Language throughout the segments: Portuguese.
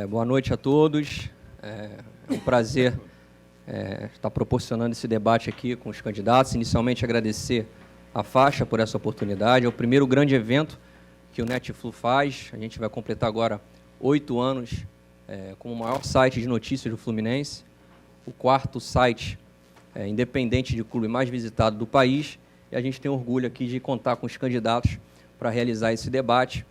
Boa noite a todos. É um prazer estar proporcionando esse debate aqui com os candidatos. Inicialmente, agradecer a Faixa por essa oportunidade. É o primeiro grande evento que o Netflu faz. A gente vai completar agora 8 anos como o maior site de notícias do Fluminense, o quarto site independente de clube mais visitado do país. E a gente tem orgulho aqui de contar com os candidatos para realizar esse debate.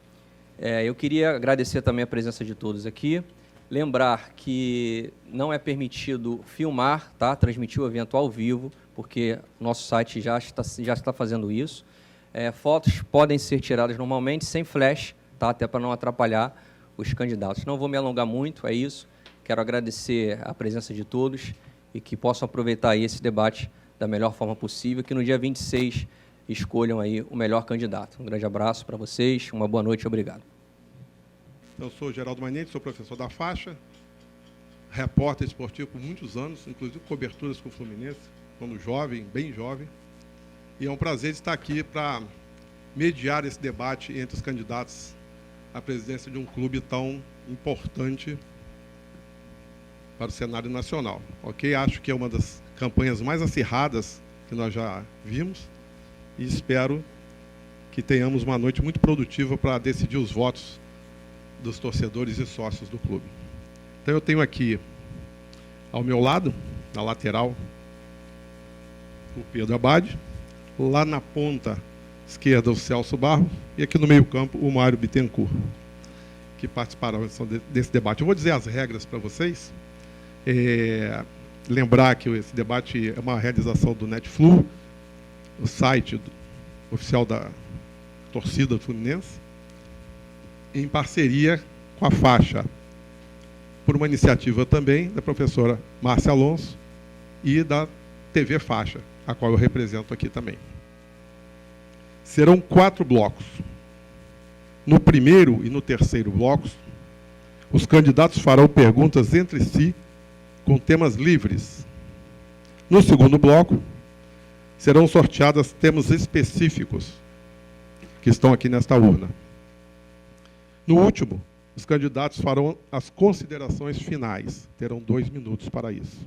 Eu queria agradecer também a presença de todos aqui, lembrar que não é permitido filmar, tá? Transmitir o evento ao vivo, porque nosso site já está fazendo isso. Fotos podem ser tiradas normalmente, sem flash, tá? Até para não atrapalhar os candidatos. Não vou me alongar muito, é isso. Quero agradecer a presença de todos e que possam aproveitar aí esse debate da melhor forma possível, que no dia 26 escolham aí o melhor candidato. Um grande abraço para vocês, uma boa noite e obrigado. Eu sou Geraldo Manente, sou professor da Faixa, repórter esportivo por muitos anos, inclusive coberturas com o Fluminense, quando jovem, bem jovem. E é um prazer estar aqui para mediar esse debate entre os candidatos à presidência de um clube tão importante para o cenário nacional. Ok? Acho que é uma das campanhas mais acirradas que nós já vimos. E espero que tenhamos uma noite muito produtiva para decidir os votos dos torcedores e sócios do clube. Então eu tenho aqui, ao meu lado, na lateral, o Pedro Abad, lá na ponta esquerda o Celso Barro e aqui no meio campo o Mário Bittencourt, que participarão desse debate. Eu vou dizer as regras para vocês. Lembrar que esse debate é uma realização do Netflu, o site oficial da torcida do Fluminense, em parceria com a Faixa, por uma iniciativa também da professora Márcia Alonso e da TV Faixa, a qual eu represento aqui também. Serão 4 blocos. No primeiro e no terceiro blocos, os candidatos farão perguntas entre si com temas livres. No segundo bloco, serão sorteados temas específicos que estão aqui nesta urna. No último, os candidatos farão as considerações finais. Terão 2 minutos para isso.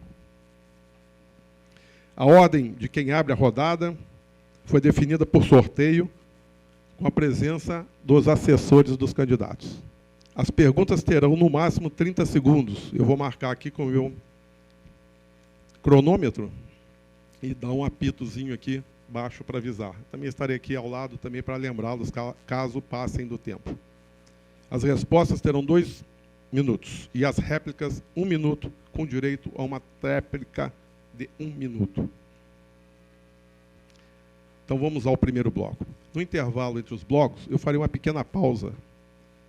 A ordem de quem abre a rodada foi definida por sorteio com a presença dos assessores dos candidatos. As perguntas terão, no máximo, 30 segundos. Eu vou marcar aqui com o meu cronômetro e dar um apitozinho aqui baixo para avisar. Também estarei aqui ao lado também para lembrá-los caso passem do tempo. As respostas terão 2 minutos e as réplicas 1 minuto, com direito a uma réplica de 1 minuto. Então vamos ao primeiro bloco. No intervalo entre os blocos, eu farei uma pequena pausa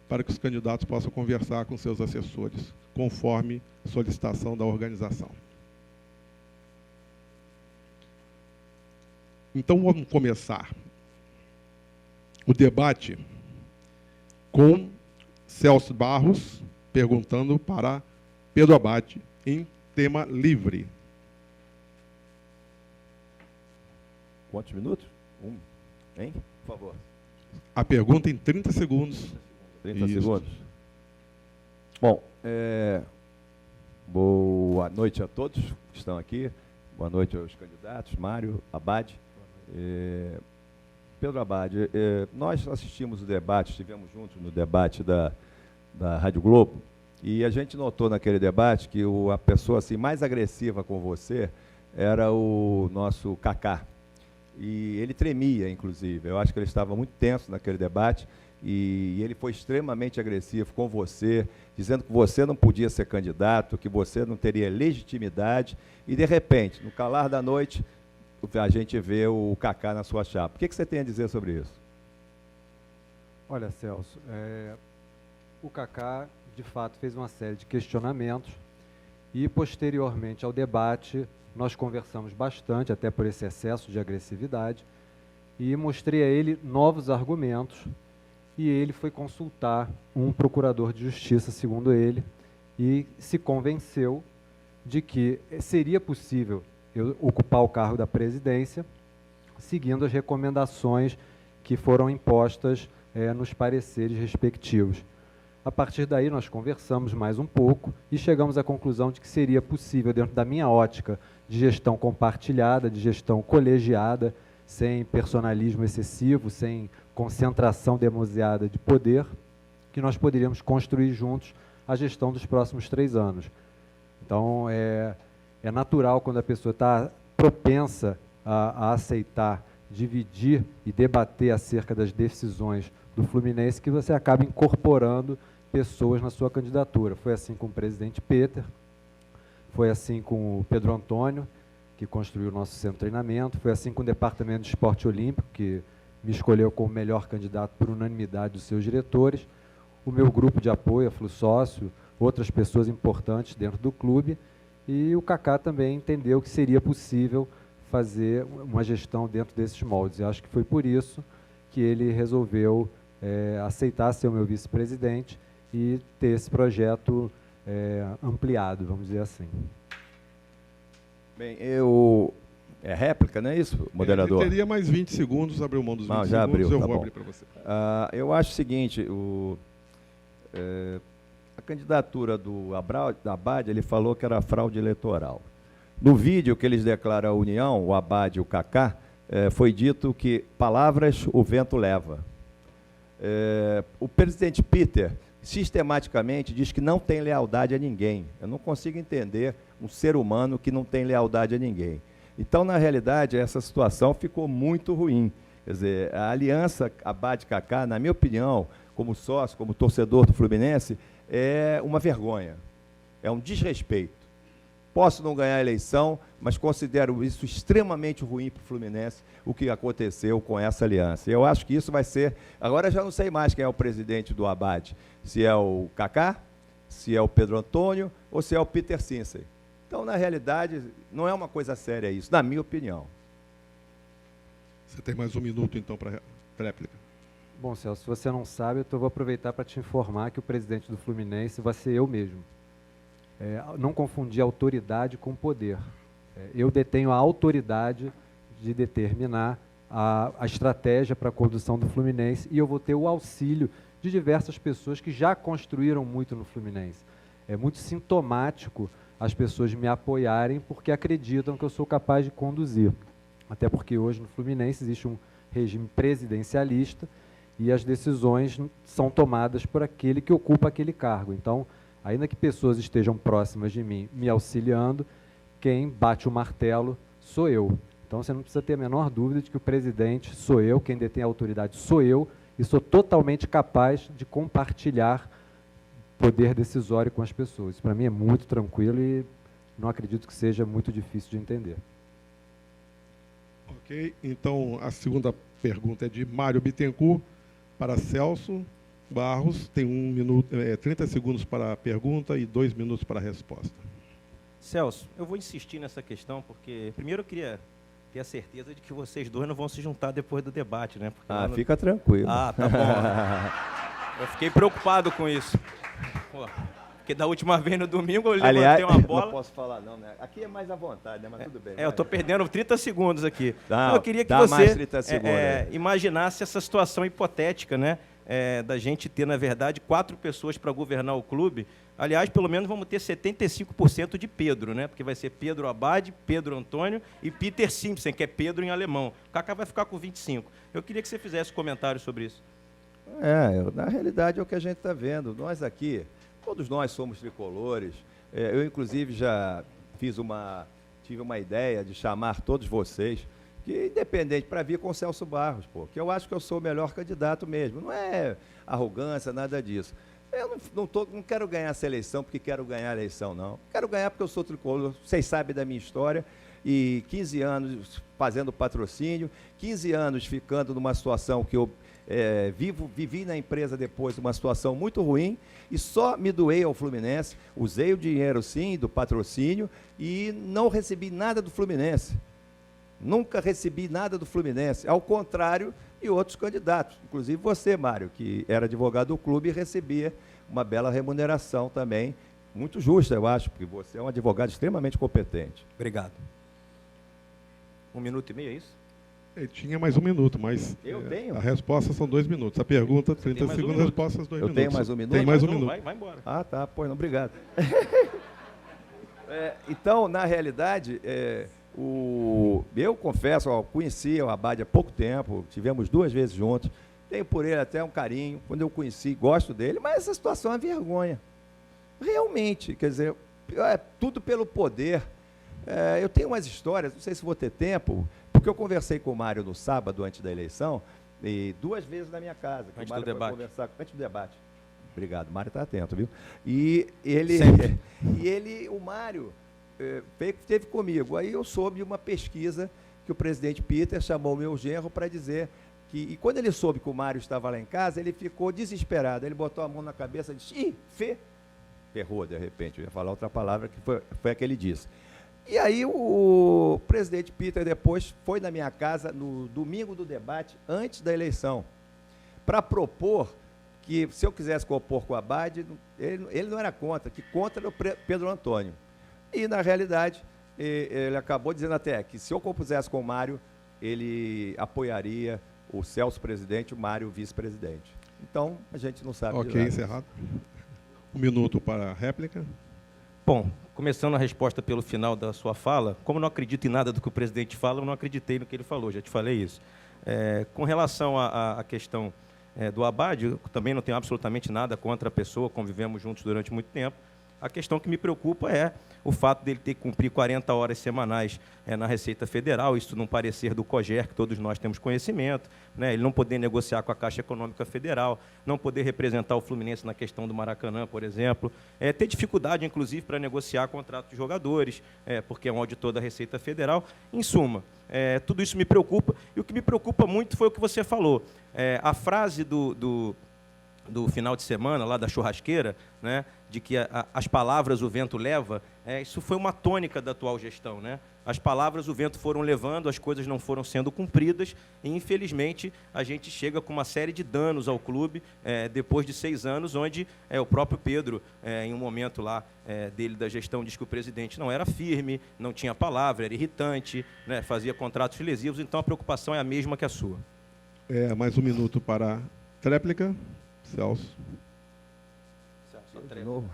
para que os candidatos possam conversar com seus assessores, conforme solicitação da organização. Então vamos começar o debate com Celso Barros perguntando para Pedro Abad em tema livre. Quantos minutos? 1. Hein? Por favor. A pergunta em 30 segundos. 30 segundos. Bom, boa noite a todos que estão aqui. Boa noite aos candidatos, Mário, Abad. Pedro Abad, nós assistimos o debate, estivemos juntos no debate da Rádio Globo, e a gente notou naquele debate que a pessoa assim, mais agressiva com você era o nosso Kaká. E ele tremia, inclusive. Eu acho que ele estava muito tenso naquele debate, e ele foi extremamente agressivo com você, dizendo que você não podia ser candidato, que você não teria legitimidade, e, de repente, no calar da noite, a gente vê o Kaká na sua chapa. O que você tem a dizer sobre isso? Olha, Celso, o Kaká, de fato, fez uma série de questionamentos e, posteriormente ao debate, nós conversamos bastante, até por esse excesso de agressividade, e mostrei a ele novos argumentos, e ele foi consultar um procurador de justiça, segundo ele, e se convenceu de que seria possível eu ocupar o cargo da presidência, seguindo as recomendações que foram impostas nos pareceres respectivos. A partir daí, nós conversamos mais um pouco e chegamos à conclusão de que seria possível, dentro da minha ótica de gestão compartilhada, de gestão colegiada, sem personalismo excessivo, sem concentração demasiada de poder, que nós poderíamos construir juntos a gestão dos próximos 3 anos. Então, é natural, quando a pessoa está propensa a aceitar, dividir e debater acerca das decisões do Fluminense, que você acaba incorporando pessoas na sua candidatura. Foi assim com o presidente Peter, foi assim com o Pedro Antônio, que construiu o nosso centro de treinamento, foi assim com o Departamento de Esporte Olímpico, que me escolheu como melhor candidato por unanimidade dos seus diretores, o meu grupo de apoio, a Flusócio, outras pessoas importantes dentro do clube, e o Kaká também entendeu que seria possível fazer uma gestão dentro desses moldes. Eu acho que foi por isso que ele resolveu aceitar ser o meu vice-presidente e ter esse projeto ampliado, vamos dizer assim. Bem, é réplica, não é isso, moderador? Ele teria mais 20 segundos, abriu mão dos 20 já segundos, abriu, eu tá vou bom. abrir para você. Eu acho o seguinte, a candidatura do Abad, ele falou que era fraude eleitoral. No vídeo que eles declaram a união, o Abad e o Kaká, foi dito que palavras o vento leva. O presidente Peter sistematicamente diz que não tem lealdade a ninguém. Eu não consigo entender um ser humano que não tem lealdade a ninguém. Então, na realidade, essa situação ficou muito ruim. Quer dizer, a aliança Abad-Kaká, na minha opinião, como sócio, como torcedor do Fluminense, é uma vergonha, é um desrespeito. Posso não ganhar a eleição, mas considero isso extremamente ruim para o Fluminense, o que aconteceu com essa aliança. Eu acho que isso vai ser... Agora eu já não sei mais quem é o presidente do Abad, se é o Kaká, se é o Pedro Antônio ou se é o Peter Sincey. Então, na realidade, não é uma coisa séria isso, na minha opinião. Você tem mais 1 minuto, então, para réplica. Bom, Celso, se você não sabe, eu vou aproveitar para te informar que o presidente do Fluminense vai ser eu mesmo. Não confundir autoridade com poder. Eu detenho a autoridade de determinar a estratégia para a condução do Fluminense e eu vou ter o auxílio de diversas pessoas que já construíram muito no Fluminense. É muito sintomático as pessoas me apoiarem porque acreditam que eu sou capaz de conduzir. Até porque hoje no Fluminense existe um regime presidencialista e as decisões são tomadas por aquele que ocupa aquele cargo. Então, ainda que pessoas estejam próximas de mim me auxiliando, quem bate o martelo sou eu. Então, você não precisa ter a menor dúvida de que o presidente sou eu, quem detém a autoridade sou eu, e sou totalmente capaz de compartilhar poder decisório com as pessoas. Isso, para mim, é muito tranquilo e não acredito que seja muito difícil de entender. Ok, então a segunda pergunta é de Mário Bittencourt para Celso Barros. Tem 30 segundos para a pergunta e 2 minutos para a resposta. Celso, eu vou insistir nessa questão, porque primeiro eu queria ter a certeza de que vocês dois não vão se juntar depois do debate, né? Porque Fica tranquilo. tá bom. Eu fiquei preocupado com isso. Pô, porque da última vez no domingo eu levantei uma bola... Não posso falar não, né? Aqui é mais à vontade, né? Mas tudo bem. eu estou perdendo 30 segundos aqui. Não, eu queria que dá você mais 30 segundos, imaginasse essa situação hipotética, né? Da gente ter, na verdade, 4 pessoas para governar o clube. Aliás, pelo menos vamos ter 75% de Pedro, né? Porque vai ser Pedro Abad, Pedro Antônio e Peter Simpson, que é Pedro em alemão. O Kaká vai ficar com 25%. Eu queria que você fizesse comentário sobre isso. Na realidade é o que a gente está vendo. Nós aqui, todos nós somos tricolores. Eu, inclusive, já tive uma ideia de chamar todos vocês, que independente, para vir com o Celso Barros, que eu acho que eu sou o melhor candidato mesmo. Não é arrogância, nada disso. Eu não quero ganhar essa eleição porque quero ganhar a eleição, não. Quero ganhar porque eu sou tricolor, vocês sabem da minha história, e 15 anos fazendo patrocínio, 15 anos ficando numa situação que eu vivi na empresa depois, uma situação muito ruim, e só me doei ao Fluminense, usei o dinheiro, sim, do patrocínio, e não recebi nada do Fluminense. Nunca recebi nada do Fluminense, ao contrário de outros candidatos, inclusive você, Mário, que era advogado do clube e recebia uma bela remuneração também, muito justa, eu acho, porque você é um advogado extremamente competente. Obrigado. 1 minuto e meio, é isso? Ele tinha mais 1 minuto, mas Eu tenho? a resposta são 2 minutos. A pergunta, 30 mais 1 segundos, a minuto. resposta, 2 Eu minutos. tenho mais 1 minuto? Tem mais 1 Não, minuto. vai embora. Ah, tá. Pois não, obrigado. Então, na realidade, eu confesso, conheci o Abade há pouco tempo, tivemos 2 vezes juntos, tenho por ele até um carinho, quando eu conheci, gosto dele, mas essa situação é uma vergonha. Realmente, quer dizer, é tudo pelo poder. Eu tenho umas histórias, não sei se vou ter tempo, porque eu conversei com o Mário no sábado, antes da eleição, e 2 vezes na minha casa. Que Antes o Mário do foi debate. conversar, antes do debate. Obrigado, o Mário está atento, viu? E o Mário esteve comigo. Aí eu soube de uma pesquisa que o presidente Peter chamou o meu genro para dizer que, e quando ele soube que o Mário estava lá em casa, ele ficou desesperado. Ele botou a mão na cabeça e disse, ferrou de repente, eu ia falar outra palavra que foi a que ele disse. E aí o presidente Peter depois foi na minha casa no domingo do debate, antes da eleição, para propor que, se eu quisesse compor com o Abade, ele não era contra, que contra era o Pedro Antônio. E, na realidade, ele acabou dizendo até que, se eu compusesse com o Mário, ele apoiaria o Celso presidente e o Mário vice-presidente. Então, a gente não sabe de Ok, nada. encerrado. 1 minuto para a réplica. Bom, começando a resposta pelo final da sua fala, como eu não acredito em nada do que o presidente fala, eu não acreditei no que ele falou, já te falei isso. Com relação à questão do Abade, eu também não tenho absolutamente nada contra a pessoa, convivemos juntos durante muito tempo. A questão que me preocupa é o fato dele ter que cumprir 40 horas semanais na Receita Federal, isso num parecer do COGER, que todos nós temos conhecimento, né? Ele não poder negociar com a Caixa Econômica Federal, não poder representar o Fluminense na questão do Maracanã, por exemplo, ter dificuldade, inclusive, para negociar contrato de jogadores, porque é um auditor da Receita Federal. Em suma, tudo isso me preocupa, e o que me preocupa muito foi o que você falou. A frase do final de semana, lá da churrasqueira, né, de que as palavras o vento leva, isso foi uma tônica da atual gestão, né? As palavras o vento foram levando, as coisas não foram sendo cumpridas, e, infelizmente, a gente chega com uma série de danos ao clube, depois de 6 anos, onde o próprio Pedro, em um momento lá dele da gestão, diz que o presidente não era firme, não tinha palavra, era irritante, né, fazia contratos lesivos, então a preocupação é a mesma que a sua. Mais 1 minuto para a réplica. Celso. De novo?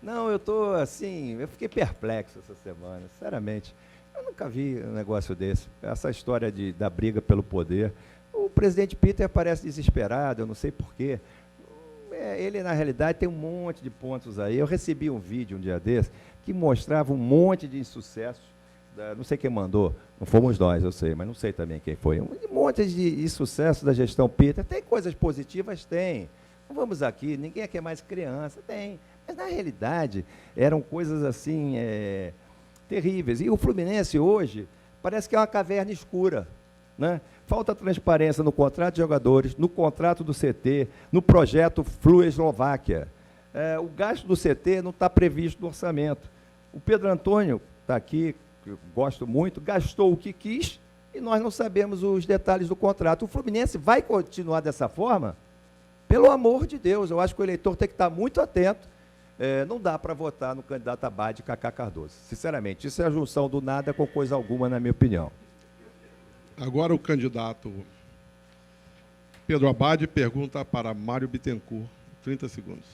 Não, eu estou assim, eu fiquei perplexo essa semana, sinceramente. Eu nunca vi um negócio desse. Essa história da briga pelo poder. O presidente Peter parece desesperado, eu não sei porquê. Ele, na realidade, tem um monte de pontos aí. Eu recebi um vídeo um dia desse que mostrava um monte de insucessos. Não sei quem mandou, não fomos nós, eu sei, mas não sei também quem foi. Um monte de sucesso da gestão Peter. Tem coisas positivas? Tem. Não vamos aqui, ninguém aqui é mais criança, tem. Mas, na realidade, eram coisas assim, terríveis. E o Fluminense, hoje, parece que é uma caverna escura, né? Falta transparência no contrato de jogadores, no contrato do CT, no projeto Flu-Eslováquia. O gasto do CT não está previsto no orçamento. O Pedro Antônio está aqui, que eu gosto muito, gastou o que quis e nós não sabemos os detalhes do contrato. O Fluminense vai continuar dessa forma? Pelo amor de Deus, eu acho que o eleitor tem que estar muito atento. Não dá para votar no candidato Abade Cacá Cardoso. Sinceramente, isso é a junção do nada com coisa alguma, na minha opinião. Agora o candidato Pedro Abade pergunta para Mário Bittencourt. 30 segundos.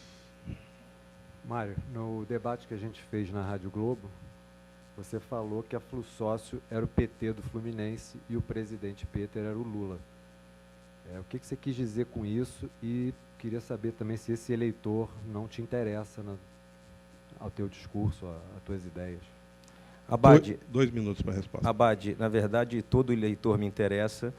Mário, no debate que a gente fez na Rádio Globo, você falou que a Flusócio era o PT do Fluminense e o presidente Peter era o Lula. O que você quis dizer com isso? E queria saber também se esse eleitor não te interessa ao teu discurso, às tuas ideias. Abade, 2 minutos para a resposta. Abade, na verdade, todo eleitor me interessa,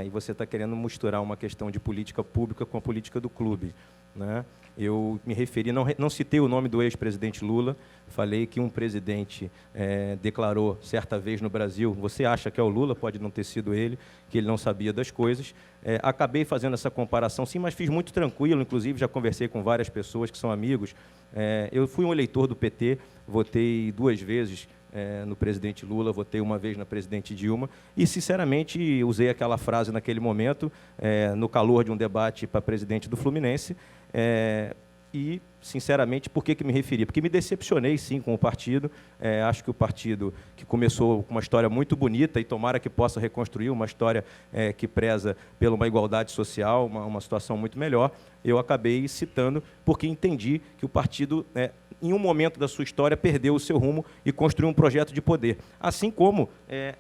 e você está querendo misturar uma questão de política pública com a política do clube, né? Eu me referi, não citei o nome do ex-presidente Lula, falei que um presidente declarou certa vez no Brasil, você acha que é o Lula, pode não ter sido ele, que ele não sabia das coisas. Acabei fazendo essa comparação, sim, mas fiz muito tranquilo, inclusive já conversei com várias pessoas que são amigos. Eu fui um eleitor do PT, votei 2 vezes no presidente Lula, votei 1 vez na presidente Dilma e, sinceramente, usei aquela frase naquele momento, no calor de um debate para presidente do Fluminense, e sinceramente, por que me referi? Porque me decepcionei, sim, com o partido. Acho que o partido que começou com uma história muito bonita e tomara que possa reconstruir uma história que preza pela uma igualdade social, uma situação muito melhor, eu acabei citando porque entendi que o partido, em um momento da sua história, perdeu o seu rumo e construiu um projeto de poder. Assim como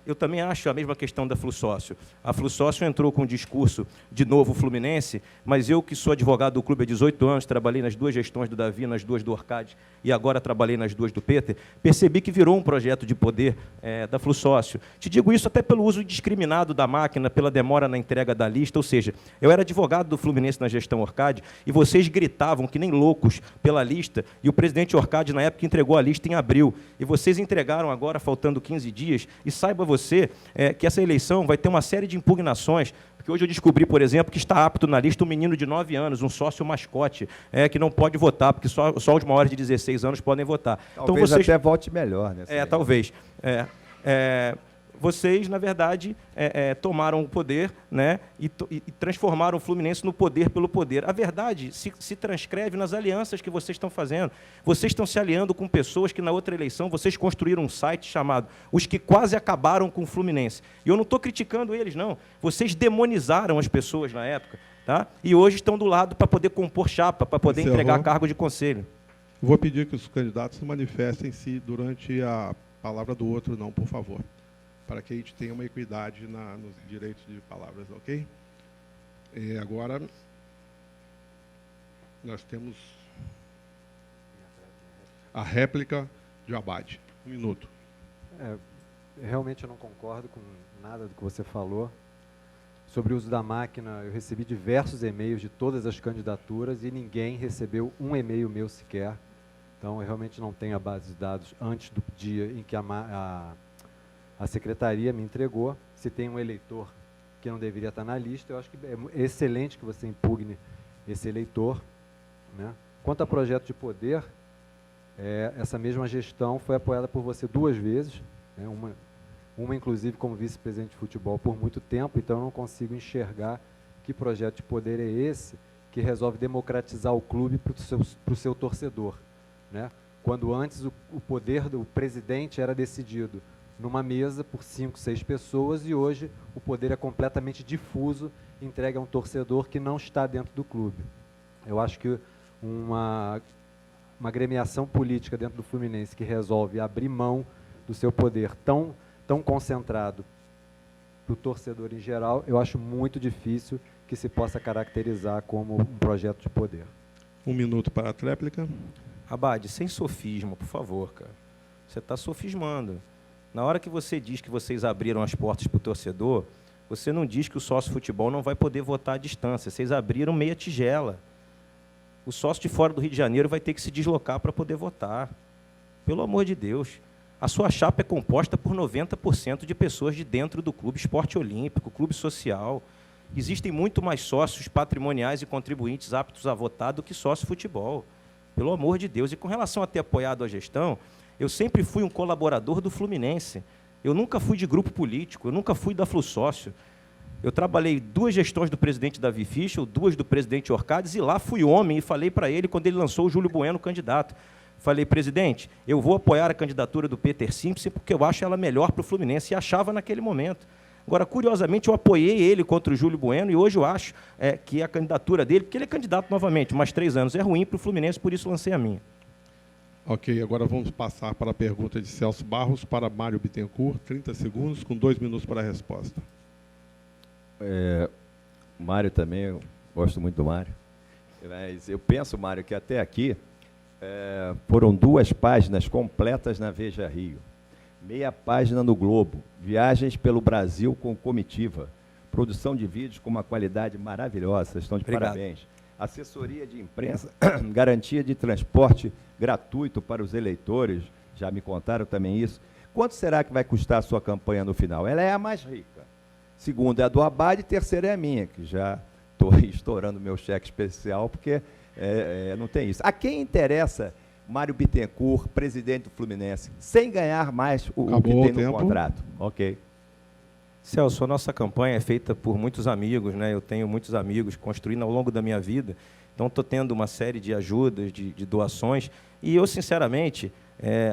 eu também acho a mesma questão da Flusócio. A Flusócio entrou com um discurso de novo Fluminense, mas eu, que sou advogado do clube há 18 anos, trabalhei nas 2 gestões do Davi, nas 2 do Orcade e agora trabalhei nas 2 do Peter, percebi que virou um projeto de poder da Flusócio. Te digo isso até pelo uso indiscriminado da máquina, pela demora na entrega da lista, ou seja, eu era advogado do Fluminense na gestão Orcade e vocês gritavam que nem loucos pela lista e o presidente Orcade, na época, entregou a lista em abril. E vocês entregaram agora, faltando 15 dias, e saiba você que essa eleição vai ter uma série de impugnações, porque hoje eu descobri, por exemplo, que está apto na lista um menino de 9 anos, um sócio mascote, que não pode votar, porque só os maiores de 16 anos podem votar. Talvez então, vocês até vote melhor. Talvez. Vocês, na verdade, tomaram o poder, né, e transformaram o Fluminense no poder pelo poder. A verdade se transcreve nas alianças que vocês estão fazendo. Vocês estão se aliando com pessoas que, na outra eleição, vocês construíram um site chamado Os que Quase Acabaram com o Fluminense. E eu não estou criticando eles, não. Vocês demonizaram as pessoas na época, tá? E hoje estão do lado para poder compor chapa, para poder entregar cargo de conselho. Vou pedir que os candidatos se manifestem-se durante a palavra do outro, não, por favor, para que a gente tenha uma equidade nos direitos de palavras, ok? Agora, nós temos a réplica de Abad. 1 minuto. Realmente eu não concordo com nada do que você falou. Sobre o uso da máquina, eu recebi diversos e-mails de todas as candidaturas e ninguém recebeu um e-mail meu sequer. Então, eu realmente não tenho a base de dados antes do dia em que a secretaria me entregou. Se tem um eleitor que não deveria estar na lista, eu acho que é excelente que você impugne esse eleitor, né? Quanto a projeto de poder, essa mesma gestão foi apoiada por você 2 vezes, né? Uma inclusive como vice-presidente de futebol por muito tempo, então eu não consigo enxergar que projeto de poder é esse que resolve democratizar o clube para o seu torcedor, né? Quando antes o poder do presidente era decidido numa mesa por 5, 6 pessoas e hoje o poder é completamente difuso, entregue a um torcedor que não está dentro do clube. Eu acho que uma agremiação política dentro do Fluminense que resolve abrir mão do seu poder tão concentrado para o torcedor em geral, eu acho muito difícil que se possa caracterizar como um projeto de poder. 1 minuto para a tréplica. Abad, sem sofisma, por favor, cara. Você está sofismando. Na hora que você diz que vocês abriram as portas para o torcedor, você não diz que o sócio futebol não vai poder votar à distância. Vocês abriram meia tigela. O sócio de fora do Rio de Janeiro vai ter que se deslocar para poder votar. Pelo amor de Deus. A sua chapa é composta por 90% de pessoas de dentro do clube esporte olímpico, clube social. Existem muito mais sócios patrimoniais e contribuintes aptos a votar do que sócio futebol. Pelo amor de Deus. E com relação a ter apoiado a gestão, eu sempre fui um colaborador do Fluminense. Eu nunca fui de grupo político, eu nunca fui da Flusócio. Eu trabalhei 2 gestões do presidente Davi Fischel, 2 do presidente Orcades, e lá fui homem e falei para ele, quando ele lançou o Júlio Bueno candidato. Falei, presidente, eu vou apoiar a candidatura do Peter Simpson porque eu acho ela melhor para o Fluminense, e achava naquele momento. Agora, curiosamente, eu apoiei ele contra o Júlio Bueno, e hoje eu acho que a candidatura dele, porque ele é candidato novamente, mais 3 anos, é ruim para o Fluminense, por isso lancei a minha. Ok, agora vamos passar para a pergunta de Celso Barros para Mário Bittencourt, 30 segundos, com 2 minutos para a resposta. Mário também, eu gosto muito do Mário. Mas eu penso, Mário, que até aqui foram 2 páginas completas na Veja Rio, meia página no Globo, viagens pelo Brasil com comitiva, produção de vídeos com uma qualidade maravilhosa, vocês estão de parabéns. Assessoria de imprensa, garantia de transporte gratuito para os eleitores, já me contaram também isso. Quanto será que vai custar a sua campanha no final? Ela é a mais rica. Segunda é a do Abad e terceira é a minha, que já estou estourando meu cheque especial, porque não tem isso. A quem interessa Mário Bittencourt, presidente do Fluminense, sem ganhar mais o que tem no contrato? Ok. Celso, a nossa campanha é feita por muitos amigos, né? Eu tenho muitos amigos construindo ao longo da minha vida. Então, estou tendo uma série de ajudas, de doações, e eu, sinceramente,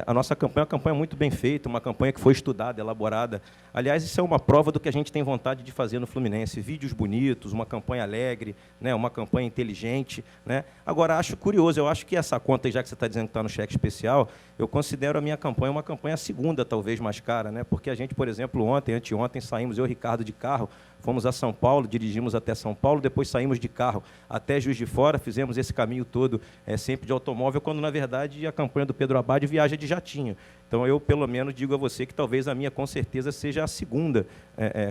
a nossa campanha é uma campanha muito bem feita, uma campanha que foi estudada, elaborada. Aliás, isso é uma prova do que a gente tem vontade de fazer no Fluminense. Vídeos bonitos, uma campanha alegre, né, uma campanha inteligente. Né? Agora, acho curioso, eu acho que essa conta, já que você está dizendo que está no cheque especial, eu considero a minha campanha uma campanha segunda, talvez, mais cara, né? Porque a gente, por exemplo, anteontem, saímos, eu e o Ricardo, de carro, fomos a São Paulo, dirigimos até São Paulo, depois saímos de carro até Juiz de Fora, fizemos esse caminho todo sempre de automóvel, quando, na verdade, a campanha do Pedro Abad viaja de jatinho. Então, eu, pelo menos, digo a você que talvez a minha, com certeza, seja a segunda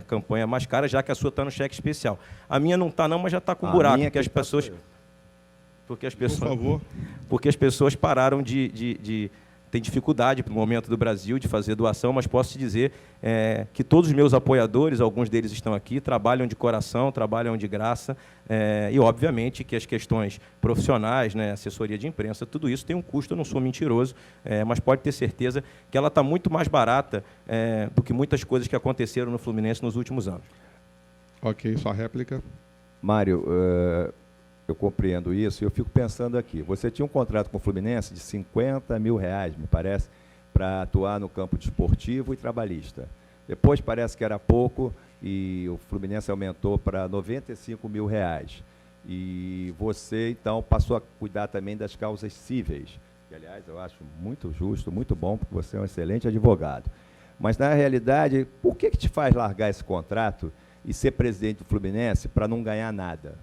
campanha mais cara, já que a sua está no cheque especial. A minha não está, não, mas já está com buraco, porque as pessoas... Por favor. Porque as pessoas pararam tem dificuldade, no momento do Brasil, de fazer doação, mas posso te dizer que todos os meus apoiadores, alguns deles estão aqui, trabalham de coração, trabalham de graça, e, obviamente, que as questões profissionais, né, assessoria de imprensa, tudo isso tem um custo, eu não sou mentiroso, mas pode ter certeza que ela está muito mais barata do que muitas coisas que aconteceram no Fluminense nos últimos anos. Ok, sua réplica. Mário, eu compreendo isso e eu fico pensando aqui. Você tinha um contrato com o Fluminense de R$50 mil, me parece, para atuar no campo desportivo e trabalhista. Depois parece que era pouco e o Fluminense aumentou para R$95 mil. E você, então, passou a cuidar também das causas cíveis, que, aliás, eu acho muito justo, muito bom, porque você é um excelente advogado. Mas, na realidade, por que te faz largar esse contrato e ser presidente do Fluminense para não ganhar nada?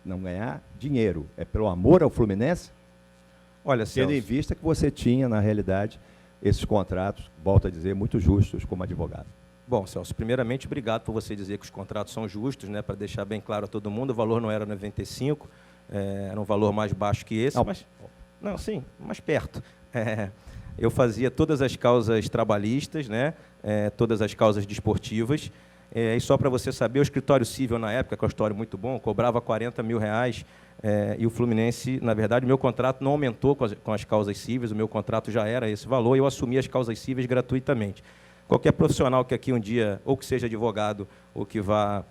Não ganhar dinheiro. É pelo amor ao Fluminense? Olha, tendo em vista que você tinha, na realidade, esses contratos, volto a dizer, muito justos como advogado. Bom, Celso, primeiramente, obrigado por você dizer que os contratos são justos, né, para deixar bem claro a todo mundo, o valor não era 95, era um valor mais baixo que esse, mas... Não, sim, mais perto. Eu fazia todas as causas trabalhistas, né, todas as causas desportivas, e só para você saber, o escritório civil, na época, que é um escritório muito bom, cobrava R$40 mil, e o Fluminense, na verdade, o meu contrato não aumentou com as causas cíveis, o meu contrato já era esse valor, e eu assumi as causas cíveis gratuitamente. Qualquer profissional que aqui um dia, ou que seja advogado, ou que vá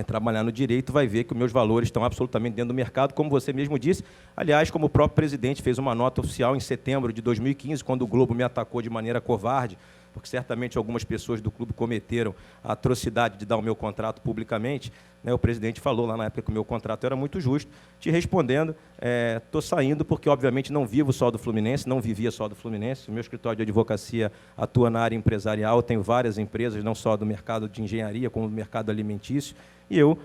trabalhar no direito, vai ver que os meus valores estão absolutamente dentro do mercado, como você mesmo disse. Aliás, como o próprio presidente fez uma nota oficial em setembro de 2015, quando o Globo me atacou de maneira covarde, porque certamente algumas pessoas do clube cometeram a atrocidade de dar o meu contrato publicamente, né, o presidente falou lá na época que o meu contrato era muito justo, te respondendo, estou saindo porque, obviamente, não vivo só do Fluminense, não vivia só do Fluminense, o meu escritório de advocacia atua na área empresarial, tenho várias empresas, não só do mercado de engenharia, como do mercado alimentício, e eu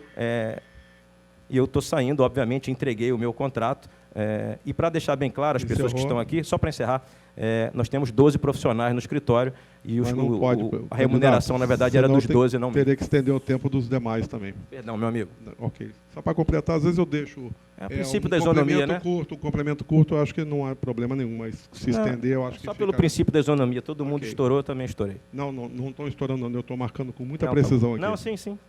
estou saindo, obviamente, entreguei o meu contrato, e para deixar bem claro, as pessoas que estão aqui, só para encerrar, nós temos 12 profissionais no escritório e a remuneração, na verdade, era dos 12, não... Teria que estender o tempo dos demais também. Perdão, meu amigo. Ok. Só para completar, às vezes eu deixo... o princípio da isonomia, né? Um complemento curto, eu acho que não há problema nenhum, mas se estender, eu acho que só pelo princípio da isonomia. Todo mundo estourou, eu também estourei. Não estou estourando, não. Eu estou marcando com muita precisão aqui. Não, sim.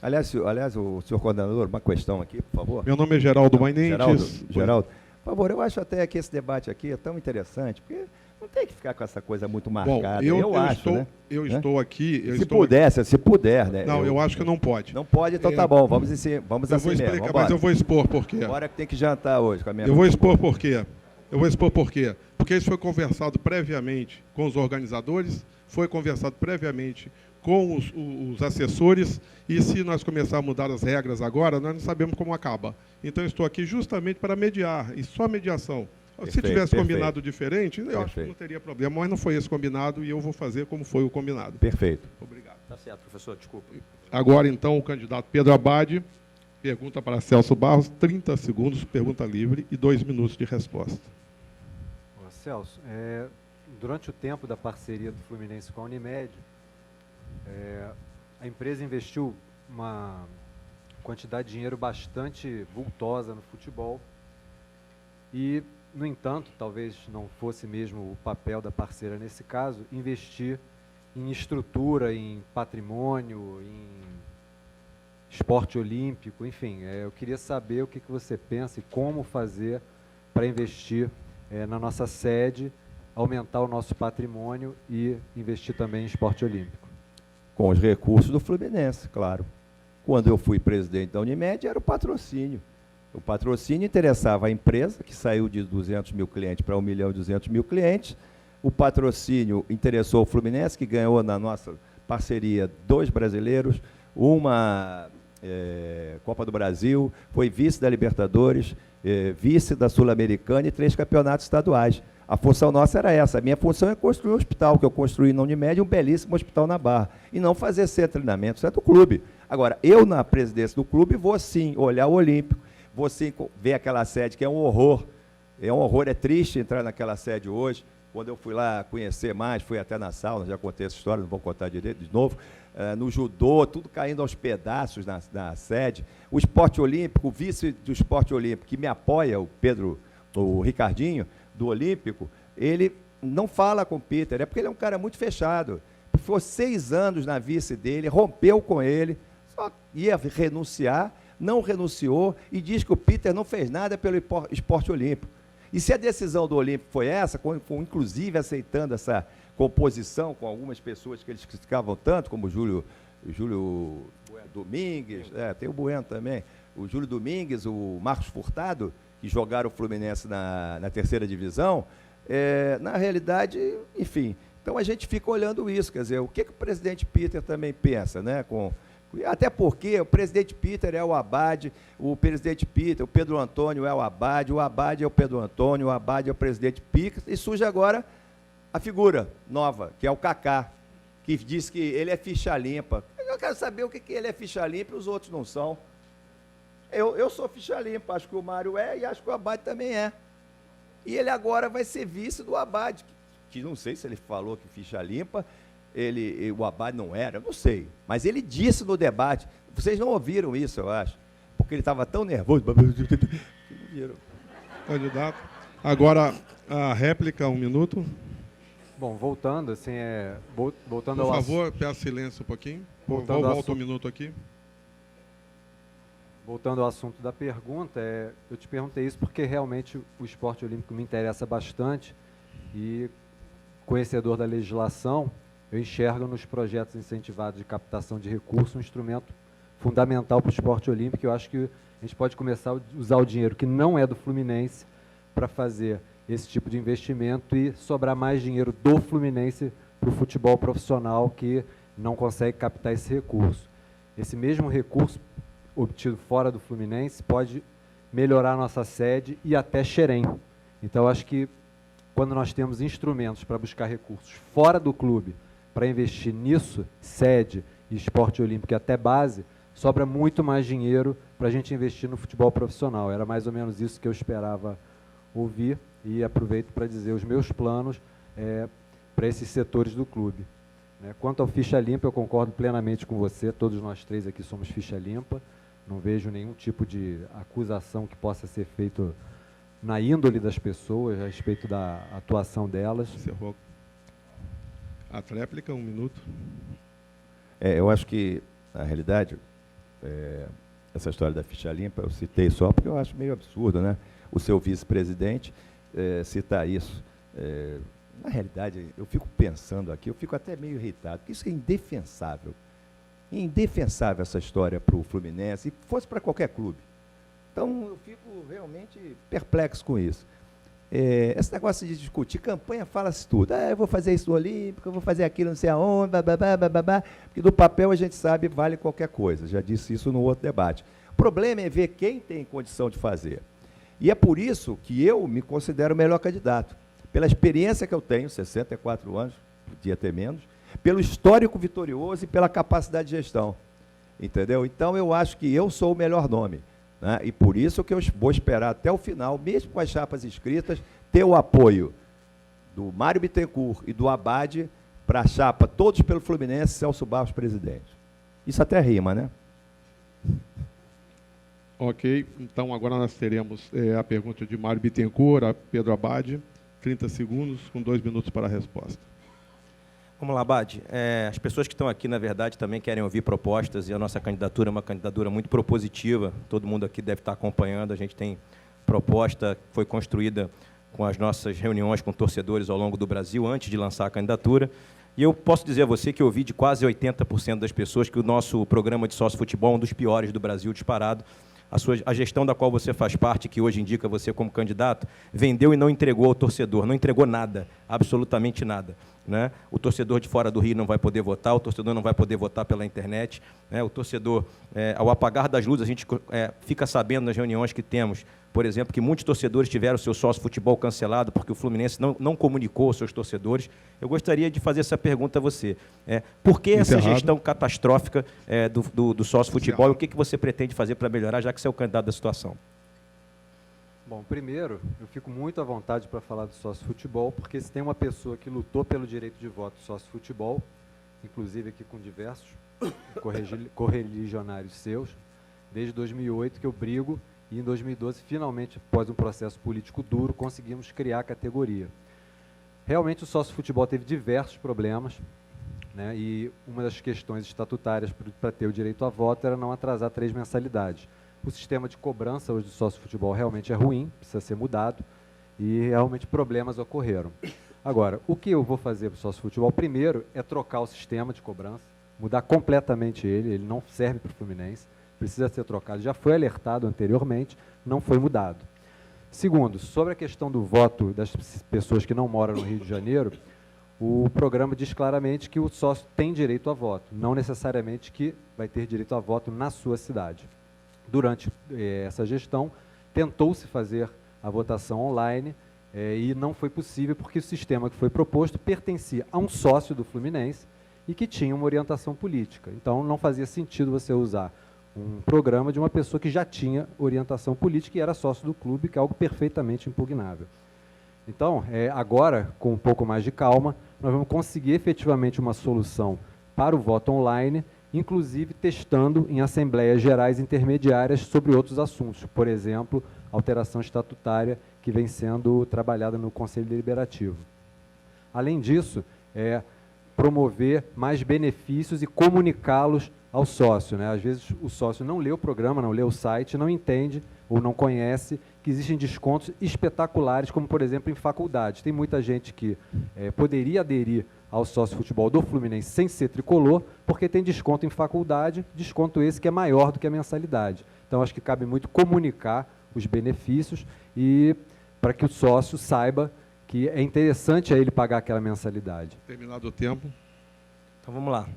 Aliás, o senhor coordenador, uma questão aqui, por favor. Meu nome é Geraldo Mainentes. Geraldo, por favor, eu acho até que esse debate aqui é tão interessante, porque não tem que ficar com essa coisa muito marcada. Bom, eu acho, né? Estou aqui... Se puder, né? Não, eu acho que não pode. Não pode, então tá bom, vamos assim mesmo. Mas eu vou expor por quê. Agora que tem que jantar hoje com a minha... Eu vou expor por quê. Porque isso foi conversado previamente com os organizadores, foi conversado previamente com os assessores, e se nós começarmos a mudar as regras agora, nós não sabemos como acaba. Então, eu estou aqui justamente para mediar, e só mediação. Se tivesse combinado diferente, eu acho que não teria problema, mas não foi esse combinado, e eu vou fazer como foi o combinado. Perfeito. Obrigado. Tá certo, professor, desculpa. Agora, então, o candidato Pedro Abad pergunta para Celso Barros, 30 segundos, pergunta livre, e 2 minutos de resposta. Celso, durante o tempo da parceria do Fluminense com a Unimed, a empresa investiu uma quantidade de dinheiro bastante vultosa no futebol e, no entanto, talvez não fosse mesmo o papel da parceira nesse caso, investir em estrutura, em patrimônio, em esporte olímpico, enfim. Eu queria saber o que você pensa e como fazer para investir na nossa sede, aumentar o nosso patrimônio e investir também em esporte olímpico. Com os recursos do Fluminense, claro. Quando eu fui presidente da Unimed, era o patrocínio. O patrocínio interessava a empresa, que saiu de 200 mil clientes para 1.200.000 clientes. O patrocínio interessou o Fluminense, que ganhou na nossa parceria 2 brasileiros, uma Copa do Brasil, foi vice da Libertadores, vice da Sul-Americana e 3 campeonatos estaduais. A função nossa era essa. A minha função é construir um hospital, que eu construí na Unimed, um belíssimo hospital na Barra, e não fazer centro de treinamento, isso é do clube. Agora, eu, na presidência do clube, vou sim olhar o Olímpico, vou sim ver aquela sede, que é um horror. É um horror, é triste entrar naquela sede hoje. Quando eu fui lá conhecer mais, fui até na sauna, já contei essa história, não vou contar direito de novo, no judô, tudo caindo aos pedaços na sede. O esporte olímpico, o vice do esporte olímpico, que me apoia, o Ricardinho, do Olímpico, ele não fala com o Peter, é porque ele é um cara muito fechado. Ficou 6 anos na vice dele, rompeu com ele, só ia renunciar, não renunciou e diz que o Peter não fez nada pelo esporte olímpico. E se a decisão do Olímpico foi essa, inclusive aceitando essa composição com algumas pessoas que eles criticavam tanto, como o Júlio Domingues, tem o Bueno também, o Júlio Domingues, o Marcos Furtado, que jogaram o Fluminense na 3ª divisão, na realidade, enfim, então a gente fica olhando isso, quer dizer, o que o presidente Peter também pensa, né, até porque o presidente Peter é o Abade, o presidente Peter, o Pedro Antônio é o Abade é o Pedro Antônio, o Abade é o presidente Peter, e surge agora a figura nova, que é o Kaká, que diz que ele é ficha limpa. Eu quero saber o que ele é ficha limpa e os outros não são. Eu sou ficha limpa, acho que o Mário é e acho que o Abade também é. E ele agora vai ser vice do Abade, que não sei se ele falou que ficha limpa, o Abade não era, não sei. Mas ele disse no debate, vocês não ouviram isso, eu acho, porque ele estava tão nervoso. Não viram. Candidato. Agora, a réplica, 1 minuto. Bom, voltando, assim, voltando Por ao favor, peço silêncio um pouquinho. Volta um minuto aqui. Voltando ao assunto da pergunta, eu te perguntei isso porque realmente o esporte olímpico me interessa bastante e, conhecedor da legislação, eu enxergo nos projetos incentivados de captação de recursos um instrumento fundamental para o esporte olímpico. Eu acho que a gente pode começar a usar o dinheiro que não é do Fluminense para fazer esse tipo de investimento e sobrar mais dinheiro do Fluminense para o futebol profissional que não consegue captar esse recurso. Esse mesmo recurso obtido fora do Fluminense pode melhorar a nossa sede e até Xerém. Então, eu acho que quando nós temos instrumentos para buscar recursos fora do clube, para investir nisso, sede, esporte olímpico e até base, sobra muito mais dinheiro para a gente investir no futebol profissional. Era mais ou menos isso que eu esperava ouvir e aproveito para dizer os meus planos para esses setores do clube. Quanto ao ficha limpa, eu concordo plenamente com você, todos nós 3 aqui somos ficha limpa, não vejo nenhum tipo de acusação que possa ser feito na índole das pessoas, a respeito da atuação delas. Encerrou. A réplica, 1 minuto. Eu acho que, na realidade, essa história da ficha limpa, eu citei só porque eu acho meio absurdo, né? O seu vice-presidente citar isso. Na realidade, eu fico pensando aqui, eu fico até meio irritado, porque isso é indefensável. É indefensável essa história para o Fluminense, e fosse para qualquer clube. Então, eu fico realmente perplexo com isso. Esse negócio de discutir campanha, fala-se tudo. Eu vou fazer isso no Olímpico, eu vou fazer aquilo não sei aonde, babá, porque do papel a gente sabe vale qualquer coisa. Já disse isso no outro debate. O problema é ver quem tem condição de fazer. E é por isso que eu me considero o melhor candidato. Pela experiência que eu tenho, 64 anos, podia ter menos, pelo histórico vitorioso e pela capacidade de gestão. Entendeu? Então, eu acho que eu sou o melhor nome. Né? E por isso que eu vou esperar até o final, mesmo com as chapas inscritas, ter o apoio do Mário Bittencourt e do Abade para a chapa, todos pelo Fluminense, Celso Barros presidente. Isso até rima, né? Ok, então agora nós teremos a pergunta de Mário Bittencourt a Pedro Abade, 30 segundos, com 2 minutos para a resposta. Vamos lá, Abade. As pessoas que estão aqui, na verdade, também querem ouvir propostas, e a nossa candidatura é uma candidatura muito propositiva, todo mundo aqui deve estar acompanhando, a gente tem proposta que foi construída com as nossas reuniões com torcedores ao longo do Brasil, antes de lançar a candidatura, e eu posso dizer a você que eu ouvi de quase 80% das pessoas que o nosso programa de sócio-futebol é um dos piores do Brasil, disparado. a gestão da qual você faz parte, que hoje indica você como candidato, vendeu e não entregou ao torcedor, não entregou nada, absolutamente nada. Né? O torcedor de fora do Rio não vai poder votar, o torcedor não vai poder votar pela internet, né? O torcedor, ao apagar das luzes, a gente fica sabendo nas reuniões que temos, por exemplo, que muitos torcedores tiveram seu sócio futebol cancelado porque o Fluminense não comunicou aos seus torcedores. Eu gostaria de fazer essa pergunta a você. Por que essa gestão catastrófica do sócio futebol e o que você pretende fazer para melhorar, já que você é o candidato da situação? Bom, primeiro, eu fico muito à vontade para falar do sócio-futebol, porque se tem uma pessoa que lutou pelo direito de voto do sócio-futebol, inclusive aqui com diversos correligionários seus, desde 2008 que eu brigo, e em 2012, finalmente, após um processo político duro, conseguimos criar a categoria. Realmente, o sócio-futebol teve diversos problemas, né, e uma das questões estatutárias para ter o direito a voto era não atrasar 3 mensalidades. O sistema de cobrança hoje do sócio-futebol realmente é ruim, precisa ser mudado, e realmente problemas ocorreram. Agora, o que eu vou fazer para o sócio-futebol? Primeiro é trocar o sistema de cobrança, mudar completamente ele não serve para o Fluminense, precisa ser trocado. Já foi alertado anteriormente, não foi mudado. Segundo, sobre a questão do voto das pessoas que não moram no Rio de Janeiro, o programa diz claramente que o sócio tem direito a voto, não necessariamente que vai ter direito a voto na sua cidade. Durante essa gestão, tentou-se fazer a votação online e não foi possível porque o sistema que foi proposto pertencia a um sócio do Fluminense e que tinha uma orientação política. Então, não fazia sentido você usar um programa de uma pessoa que já tinha orientação política e era sócio do clube, que é algo perfeitamente impugnável. Então, agora, com um pouco mais de calma, nós vamos conseguir efetivamente uma solução para o voto online, inclusive testando em assembleias gerais intermediárias sobre outros assuntos, por exemplo, alteração estatutária que vem sendo trabalhada no Conselho Deliberativo. Além disso, promover mais benefícios e comunicá-los ao sócio, né? Às vezes o sócio não lê o programa, não lê o site, não entende ou não conhece que existem descontos espetaculares, como por exemplo em faculdades. Tem muita gente que poderia aderir ao sócio futebol do Fluminense sem ser tricolor, porque tem desconto em faculdade, desconto esse que é maior do que a mensalidade. Então, acho que cabe muito comunicar os benefícios e para que o sócio saiba que é interessante a ele pagar aquela mensalidade. Terminado o tempo. Então, vamos lá.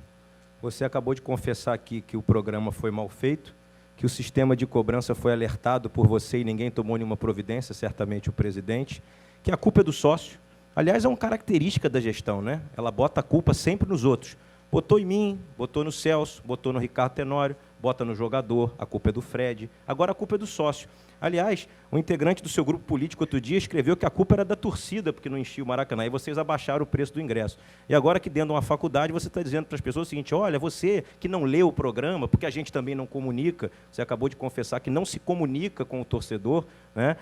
Você acabou de confessar aqui que o programa foi mal feito, que o sistema de cobrança foi alertado por você e ninguém tomou nenhuma providência, certamente o presidente, que a culpa é do sócio. Aliás, é uma característica da gestão, né? Ela bota a culpa sempre nos outros. Botou em mim, botou no Celso, botou no Ricardo Tenório, bota no jogador, a culpa é do Fred, agora a culpa é do sócio. Aliás, um integrante do seu grupo político outro dia escreveu que a culpa era da torcida, porque não enchia o Maracanã, e vocês abaixaram o preço do ingresso. E agora que dentro de uma faculdade você está dizendo para as pessoas o seguinte, olha, você que não leu o programa, porque a gente também não comunica, você acabou de confessar que não se comunica com o torcedor, né?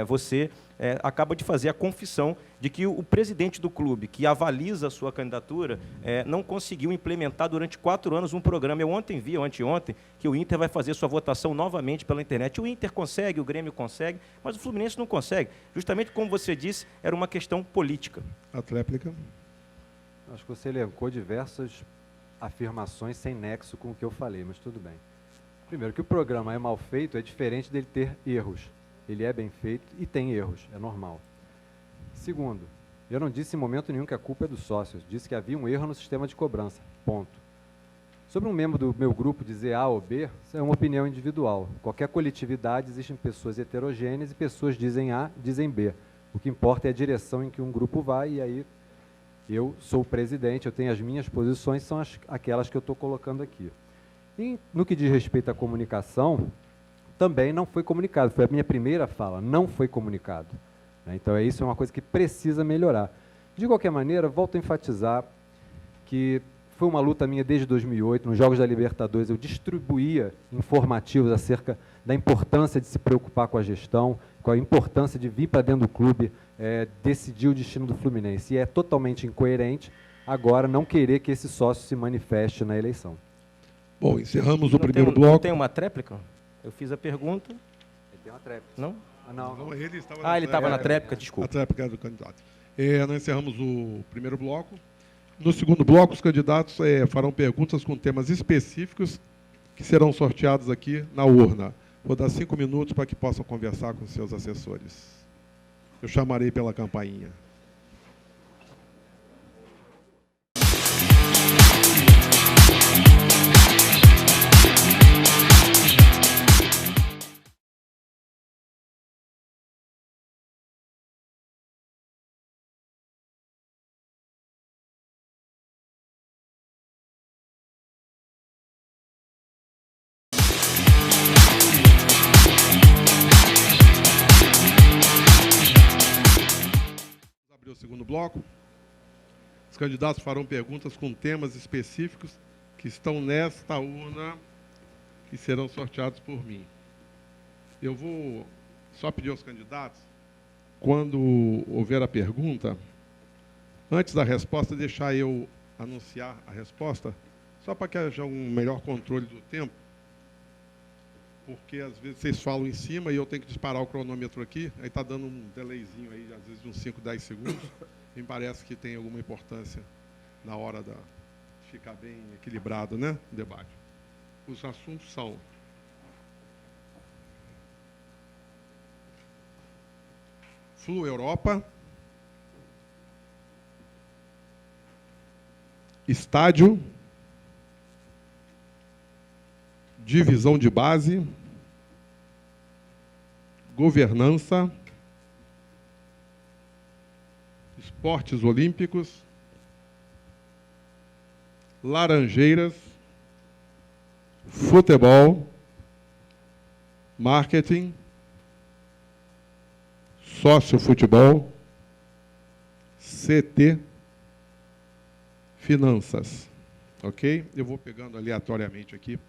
Você acaba de fazer a confissão de que o presidente do clube, que avaliza a sua candidatura, não conseguiu implementar durante 4 anos um programa. Eu ontem vi, ou anteontem, que o Inter vai fazer sua votação novamente pela internet. O Inter consegue, o Grêmio consegue, mas o Fluminense não consegue. Justamente como você disse, era uma questão política. A tréplica. Acho que você elencou diversas afirmações sem nexo com o que eu falei, mas tudo bem. Primeiro, que o programa é mal feito é diferente dele ter erros. Ele é bem feito e tem erros, é normal. Segundo, eu não disse em momento nenhum que a culpa é dos sócios, disse que havia um erro no sistema de cobrança, ponto. Sobre um membro do meu grupo dizer A ou B, isso é uma opinião individual. Qualquer coletividade existem pessoas heterogêneas e pessoas dizem A, dizem B. O que importa é a direção em que um grupo vai e aí eu sou o presidente, eu tenho as minhas posições, são aquelas que eu estou colocando aqui. E no que diz respeito à comunicação, também não foi comunicado, foi a minha primeira fala, não foi comunicado. Então, isso é uma coisa que precisa melhorar. De qualquer maneira, volto a enfatizar que foi uma luta minha desde 2008, nos Jogos da Libertadores, eu distribuía informativos acerca da importância de se preocupar com a gestão, com a importância de vir para dentro do clube, decidir o destino do Fluminense. E é totalmente incoerente agora não querer que esse sócio se manifeste na eleição. Bom, encerramos o primeiro bloco. Não tem uma tréplica? Eu fiz a pergunta. Ele tem uma tréplica. Não? Não, ele estava ele estava na tréplica, desculpa. A tréplica do candidato. Nós encerramos o primeiro bloco. No segundo bloco, os candidatos farão perguntas com temas específicos que serão sorteados aqui na urna. Vou dar 5 minutos para que possam conversar com seus assessores. Eu chamarei pela campainha. O segundo bloco. Os candidatos farão perguntas com temas específicos que estão nesta urna que serão sorteados por mim. Eu vou só pedir aos candidatos, quando houver a pergunta, antes da resposta, deixar eu anunciar a resposta, só para que haja um melhor controle do tempo, porque às vezes vocês falam em cima e eu tenho que disparar o cronômetro aqui, aí está dando um delayzinho aí, às vezes de uns 5, 10 segundos. Me parece que tem alguma importância na hora de ficar bem equilibrado, né, o debate. Os assuntos são: Flu Europa, estádio, divisão de base, governança, esportes olímpicos, laranjeiras, futebol, marketing, sócio-futebol, CT, finanças. Ok? Eu vou pegando aleatoriamente aqui.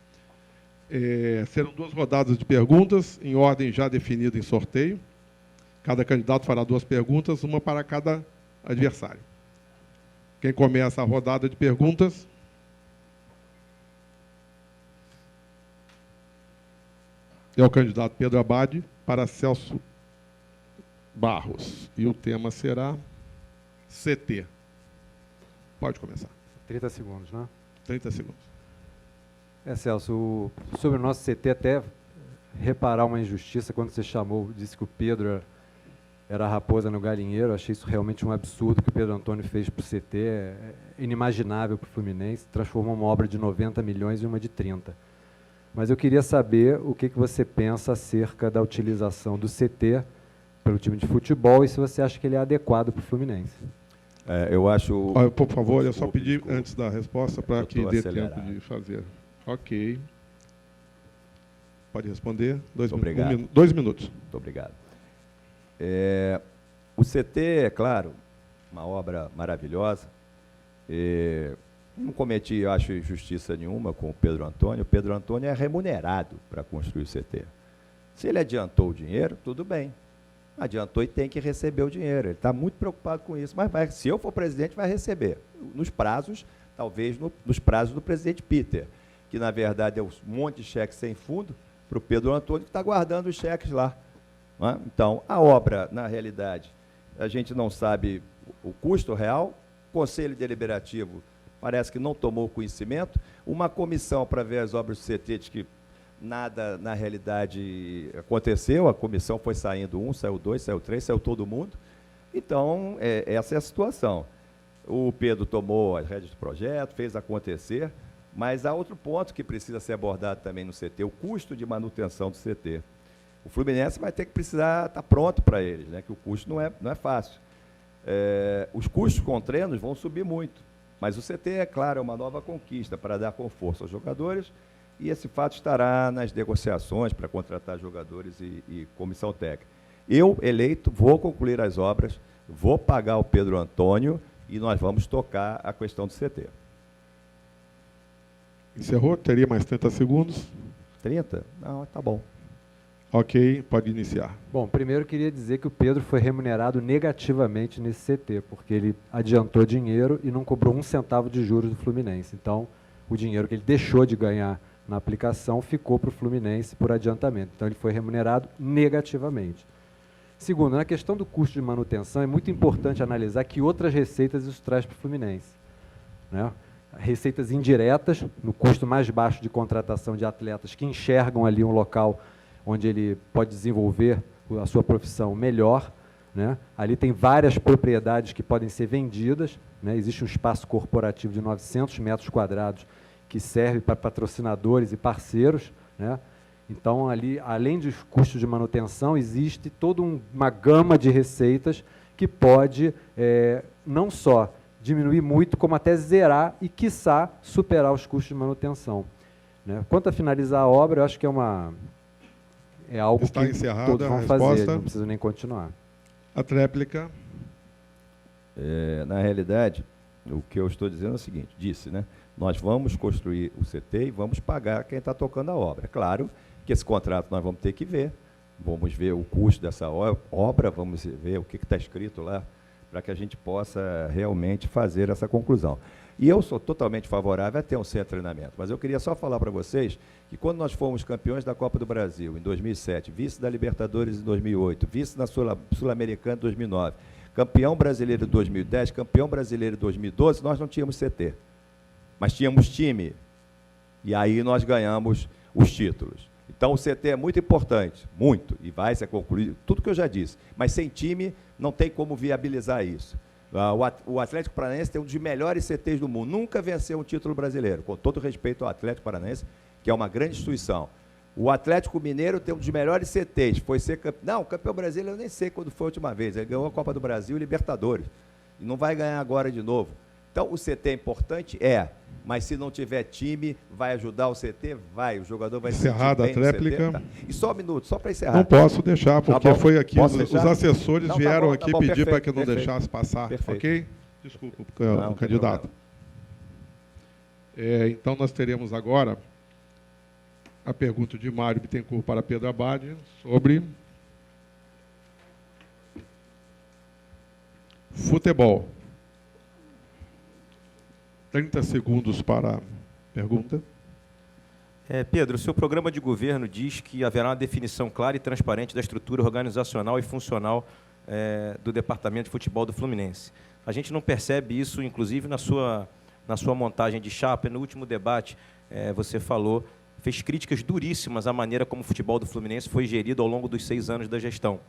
Serão 2 rodadas de perguntas, em ordem já definida em sorteio. Cada candidato fará 2 perguntas, uma para cada adversário. Quem começa a rodada de perguntas? É o candidato Pedro Abad para Celso Barros. E o tema será CT. Pode começar. 30 segundos, né? 30 segundos. Celso, sobre o nosso CT, até reparar uma injustiça quando você disse que o Pedro era a raposa no galinheiro. Achei isso realmente um absurdo que o Pedro Antônio fez para o CT. É inimaginável para o Fluminense. Transformou uma obra de 90 milhões em uma de 30. Mas eu queria saber o que você pensa acerca da utilização do CT pelo time de futebol e se você acha que ele é adequado para o Fluminense. Eu acho... Por favor, eu só pedi antes da resposta para que dê tempo de fazer. Ok. Pode responder. 2 minutos. 2 minutos. Muito obrigado. O CT, é claro, uma obra maravilhosa. Não cometi, eu acho, injustiça nenhuma com o Pedro Antônio. O Pedro Antônio é remunerado para construir o CT. Se ele adiantou o dinheiro, tudo bem. Adiantou e tem que receber o dinheiro. Ele está muito preocupado com isso. Mas se eu for presidente, vai receber. Nos prazos, talvez nos prazos do presidente Peter, que, na verdade, é um monte de cheques sem fundo para o Pedro Antônio, que está guardando os cheques lá. Não é? Então, a obra, na realidade, a gente não sabe o custo real. O Conselho Deliberativo parece que não tomou conhecimento. Uma comissão para ver as obras do CT de que nada, na realidade, aconteceu. A comissão foi saindo 1, saiu 2, saiu 3, saiu todo mundo. Então, essa é a situação. O Pedro tomou as rédeas do projeto, fez acontecer, mas há outro ponto que precisa ser abordado também no CT, o custo de manutenção do CT. O Fluminense vai ter que precisar estar pronto para eles, né, que o custo não é fácil. Os custos com treinos vão subir muito, mas o CT, é claro, é uma nova conquista para dar conforto aos jogadores, e esse fato estará nas negociações para contratar jogadores e comissão técnica. Eu, eleito, vou concluir as obras, vou pagar o Pedro Antônio e nós vamos tocar a questão do CT. Encerrou? Teria mais 30 segundos? 30? Não, tá bom. Ok, pode iniciar. Bom, primeiro eu queria dizer que o Pedro foi remunerado negativamente nesse CT, porque ele adiantou dinheiro e não cobrou 1 centavo de juros do Fluminense. Então, o dinheiro que ele deixou de ganhar na aplicação ficou para o Fluminense por adiantamento. Então, ele foi remunerado negativamente. Segundo, na questão do custo de manutenção, é muito importante analisar que outras receitas isso traz para o Fluminense, né? Receitas indiretas, no custo mais baixo de contratação de atletas que enxergam ali um local onde ele pode desenvolver a sua profissão melhor, né? Ali tem várias propriedades que podem ser vendidas, né? Existe um espaço corporativo de 900 metros quadrados que serve para patrocinadores e parceiros, né? Então, ali, além dos custos de manutenção, existe toda uma gama de receitas que pode não só diminuir muito, como até zerar e, quiçá, superar os custos de manutenção, né? Quanto a finalizar a obra, eu acho que é algo Está que encerrada todos vão a fazer, resposta. não precisa nem continuar. A tréplica. Na realidade, o que eu estou dizendo é o seguinte, né? Nós vamos construir o CT e vamos pagar quem está tocando a obra. É claro que esse contrato nós vamos ter que ver, vamos ver o custo dessa obra, vamos ver o que está escrito lá, para que a gente possa realmente fazer essa conclusão. E eu sou totalmente favorável a ter um centro de treinamento, mas eu queria só falar para vocês que quando nós fomos campeões da Copa do Brasil em 2007, vice da Libertadores em 2008, vice na Sul-Americana em 2009, campeão brasileiro em 2010, campeão brasileiro em 2012, nós não tínhamos CT, mas tínhamos time, e aí nós ganhamos os títulos. Então o CT é muito importante, muito, e vai ser concluído, tudo que eu já disse, mas sem time não tem como viabilizar isso. O Atlético Paranaense tem um dos melhores CTs do mundo, nunca venceu um título brasileiro, com todo respeito ao Atlético Paranaense, que é uma grande instituição. O Atlético Mineiro tem um dos melhores CTs, foi ser campeão brasileiro, eu nem sei quando foi a última vez, ele ganhou a Copa do Brasil e Libertadores, e não vai ganhar agora de novo. Então, o CT é importante? Mas se não tiver time, vai ajudar o CT? Vai, o jogador vai se Encerrada a tréplica. Tá. E só um minuto, só para encerrar. Não posso deixar, porque Tá bom. foi aqui, Posso os deixar? assessores Não, tá vieram bom, aqui tá bom, pedir para perfeito, que eu não perfeito. deixasse passar, Perfeito. ok? Desculpa, Não, o candidato. Então, nós teremos agora a pergunta de Mário Bittencourt para Pedro Abad sobre futebol. 30 segundos para a pergunta. Pedro, o seu programa de governo diz que haverá uma definição clara e transparente da estrutura organizacional e funcional do Departamento de Futebol do Fluminense. A gente não percebe isso, inclusive, na sua montagem de chapa. No último debate, você fez críticas duríssimas à maneira como o futebol do Fluminense foi gerido ao longo dos 6 anos da gestão.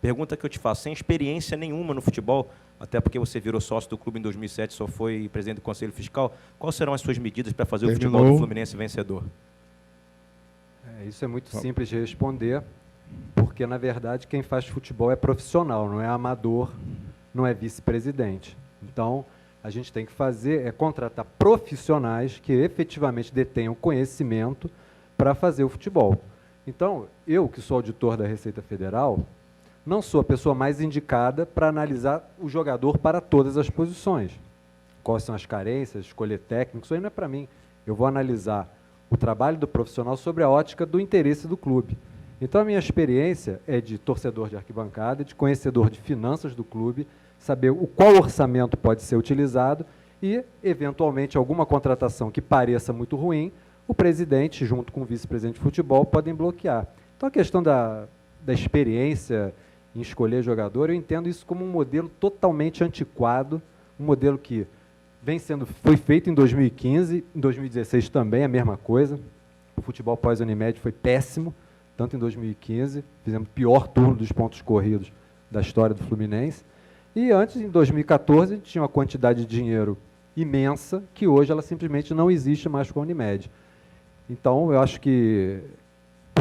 Pergunta que eu te faço, sem experiência nenhuma no futebol, até porque você virou sócio do clube em 2007, só foi presidente do Conselho Fiscal, quais serão as suas medidas para fazer o futebol do Fluminense vencedor? Isso é muito simples de responder, porque, na verdade, quem faz futebol é profissional, não é amador, não é vice-presidente. Então, a gente tem que contratar profissionais que efetivamente detenham conhecimento para fazer o futebol. Então, eu, que sou auditor da Receita Federal, não sou a pessoa mais indicada para analisar o jogador para todas as posições. Quais são as carências, escolher técnico, isso aí não é para mim. Eu vou analisar o trabalho do profissional sobre a ótica do interesse do clube. Então, a minha experiência é de torcedor de arquibancada, de conhecedor de finanças do clube, saber qual orçamento pode ser utilizado e, eventualmente, alguma contratação que pareça muito ruim, o presidente, junto com o vice-presidente de futebol, podem bloquear. Então, a questão da experiência em escolher jogador, eu entendo isso como um modelo totalmente antiquado, um modelo que foi feito em 2015, em 2016 também a mesma coisa. O futebol pós-Unimed foi péssimo, tanto em 2015, fizemos o pior turno dos pontos corridos da história do Fluminense, e antes, em 2014, a gente tinha uma quantidade de dinheiro imensa, que hoje ela simplesmente não existe mais com a Unimed. Então, eu acho que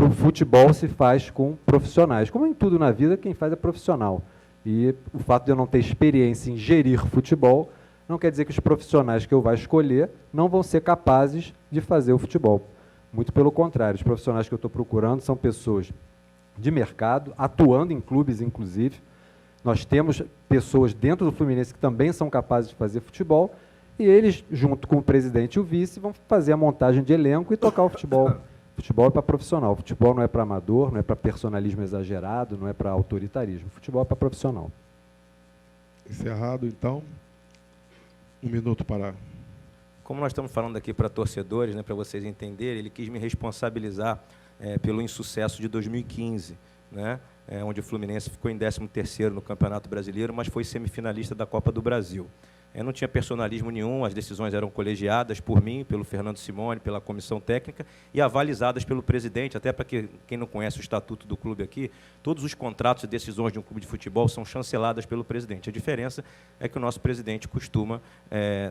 o futebol se faz com profissionais. Como em tudo na vida, quem faz é profissional. E o fato de eu não ter experiência em gerir futebol não quer dizer que os profissionais que eu vou escolher não vão ser capazes de fazer o futebol. Muito pelo contrário, os profissionais que eu estou procurando são pessoas de mercado, atuando em clubes, inclusive. Nós temos pessoas dentro do Fluminense que também são capazes de fazer futebol, e eles, junto com o presidente e o vice, vão fazer a montagem de elenco e tocar o futebol. Futebol é para profissional, futebol não é para amador, não é para personalismo exagerado, não é para autoritarismo. Futebol é para profissional. Encerrado, então. 1 minuto para... Como nós estamos falando aqui para torcedores, para vocês entenderem, ele quis me responsabilizar pelo insucesso de 2015, onde o Fluminense ficou em 13º no Campeonato Brasileiro, mas foi semifinalista da Copa do Brasil. Não tinha personalismo nenhum, as decisões eram colegiadas por mim, pelo Fernando Simone, pela comissão técnica e avalizadas pelo presidente, até para quem não conhece o estatuto do clube aqui, todos os contratos e decisões de um clube de futebol são chanceladas pelo presidente. A diferença é que o nosso presidente costuma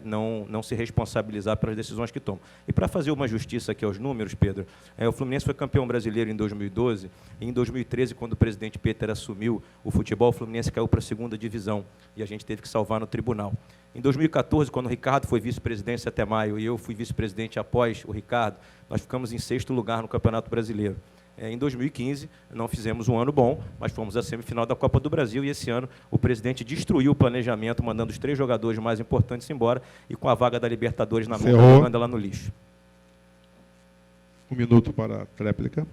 não se responsabilizar pelas decisões que toma. E para fazer uma justiça aqui aos números, Pedro, o Fluminense foi campeão brasileiro em 2012, e em 2013, quando o presidente Peter assumiu o futebol, o Fluminense caiu para a 2ª divisão, e a gente teve que salvar no tribunal. Em 2014, quando o Ricardo foi vice-presidente até maio e eu fui vice-presidente após o Ricardo, nós ficamos em 6º lugar no Campeonato Brasileiro. Em 2015, não fizemos um ano bom, mas fomos à semifinal da Copa do Brasil e esse ano o presidente destruiu o planejamento, mandando os 3 jogadores mais importantes embora e com a vaga da Libertadores na mão, jogando ela no lixo. 1 minuto para a tréplica.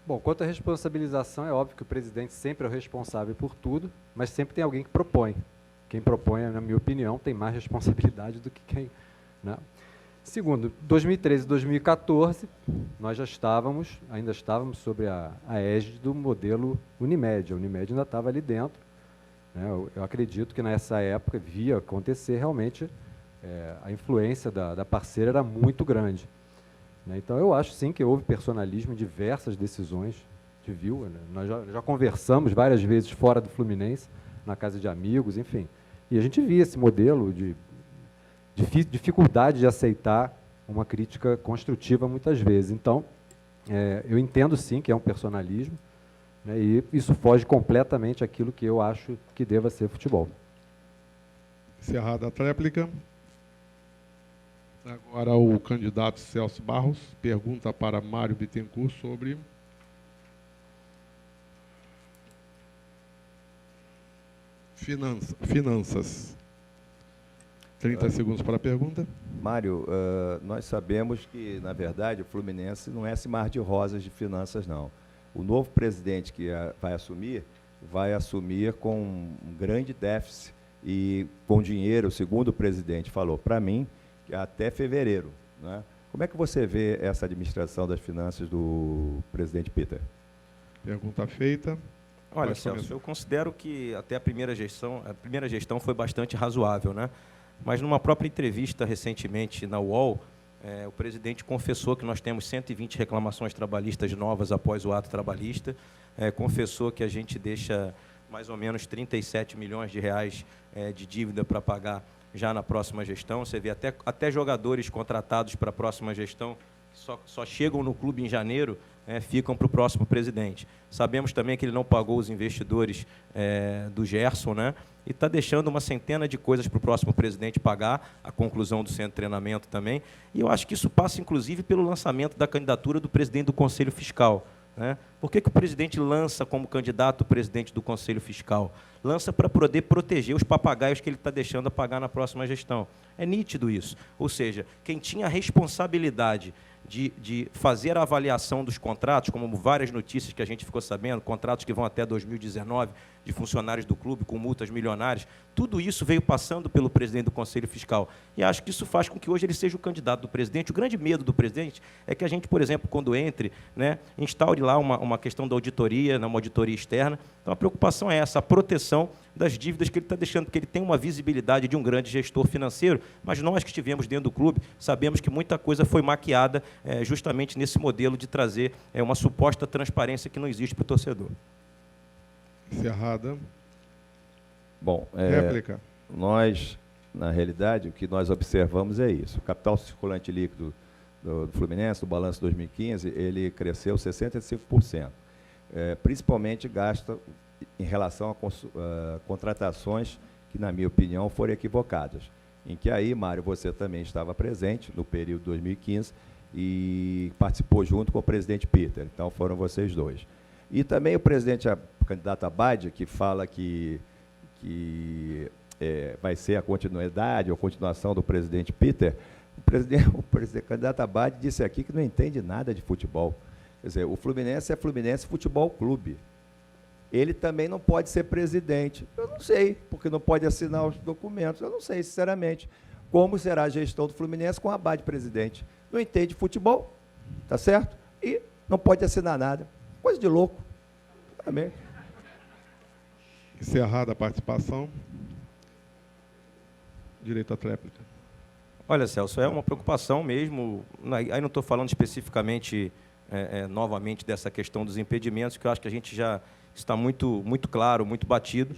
Bom, quanto à responsabilização, é óbvio que o presidente sempre é o responsável por tudo, mas sempre tem alguém que propõe. Quem propõe, na minha opinião, tem mais responsabilidade do que quem... Né? Segundo, 2013 e 2014, nós ainda estávamos sobre a égide do modelo Unimed. A Unimed ainda estava ali dentro. Né? Eu acredito que nessa época via acontecer realmente, a influência da parceira era muito grande. Né? Então, eu acho sim que houve personalismo em diversas decisões, a gente viu, né? Nós já conversamos várias vezes fora do Fluminense, na casa de amigos, enfim. E a gente via esse modelo de dificuldade de aceitar uma crítica construtiva muitas vezes. Então, eu entendo sim que é um personalismo, né, e isso foge completamente àquilo que eu acho que deva ser futebol. Encerrada a tréplica. Agora o candidato Celso Barros pergunta para Mário Bittencourt sobre finanças. 30 segundos para a pergunta. Mário, nós sabemos que, na verdade, o Fluminense não é esse mar de rosas de finanças, não. O novo presidente que vai assumir com um grande déficit e com dinheiro, segundo o presidente falou para mim, até fevereiro. Né? Como é que você vê essa administração das finanças do presidente Peter? Pergunta feita. Olha, Celso, eu considero que até a primeira gestão foi bastante razoável, né? Mas numa própria entrevista recentemente na UOL, o presidente confessou que nós temos 120 reclamações trabalhistas novas após o ato trabalhista, confessou que a gente deixa mais ou menos 37 milhões de reais de dívida para pagar já na próxima gestão. Você vê até jogadores contratados para a próxima gestão só chegam no clube em janeiro, ficam para o próximo presidente. Sabemos também que ele não pagou os investidores do Gerson, né? E está deixando uma centena de coisas para o próximo presidente pagar, a conclusão do centro de treinamento também. E eu acho que isso passa, inclusive, pelo lançamento da candidatura do presidente do Conselho Fiscal. Né? Por que o presidente lança como candidato o presidente do Conselho Fiscal? Lança para poder proteger os papagaios que ele está deixando a pagar na próxima gestão. É nítido isso. Ou seja, quem tinha a responsabilidade de fazer a avaliação dos contratos, como várias notícias que a gente ficou sabendo, contratos que vão até 2019, de funcionários do clube com multas milionárias, tudo isso veio passando pelo presidente do Conselho Fiscal. E acho que isso faz com que hoje ele seja o candidato do presidente. O grande medo do presidente é que a gente, por exemplo, quando entre, né, instaure lá uma questão da auditoria, uma auditoria externa. Então, a preocupação é essa, a proteção das dívidas que ele está deixando, porque ele tem uma visibilidade de um grande gestor financeiro, mas nós que estivemos dentro do clube sabemos que muita coisa foi maquiada justamente nesse modelo de trazer uma suposta transparência que não existe para o torcedor. Encerrada. Bom, réplica. Nós, na realidade, o que nós observamos é isso. O capital circulante líquido do Fluminense, do balanço 2015, ele cresceu 65%. Principalmente gasta em relação a contratações que, na minha opinião, foram equivocadas. Em que aí, Mário, você também estava presente no período 2015 e participou junto com o presidente Peter. Então, foram vocês dois. E também o presidente, o candidato Abad, que fala que vai ser a continuidade ou continuação do presidente Peter, o candidato Abad disse aqui que não entende nada de futebol. Quer dizer, o Fluminense é Fluminense Futebol Clube. Ele também não pode ser presidente. Eu não sei, porque não pode assinar os documentos. Eu não sei, sinceramente, como será a gestão do Fluminense com o Abad presidente. Não entende futebol, tá certo? E não pode assinar nada. Coisa de louco. Também. Encerrada a participação. direito à tréplica. Olha, Celso, é uma preocupação mesmo. Aí não estou falando especificamente, novamente, dessa questão dos impedimentos, que eu acho que a gente já está muito claro, muito batido,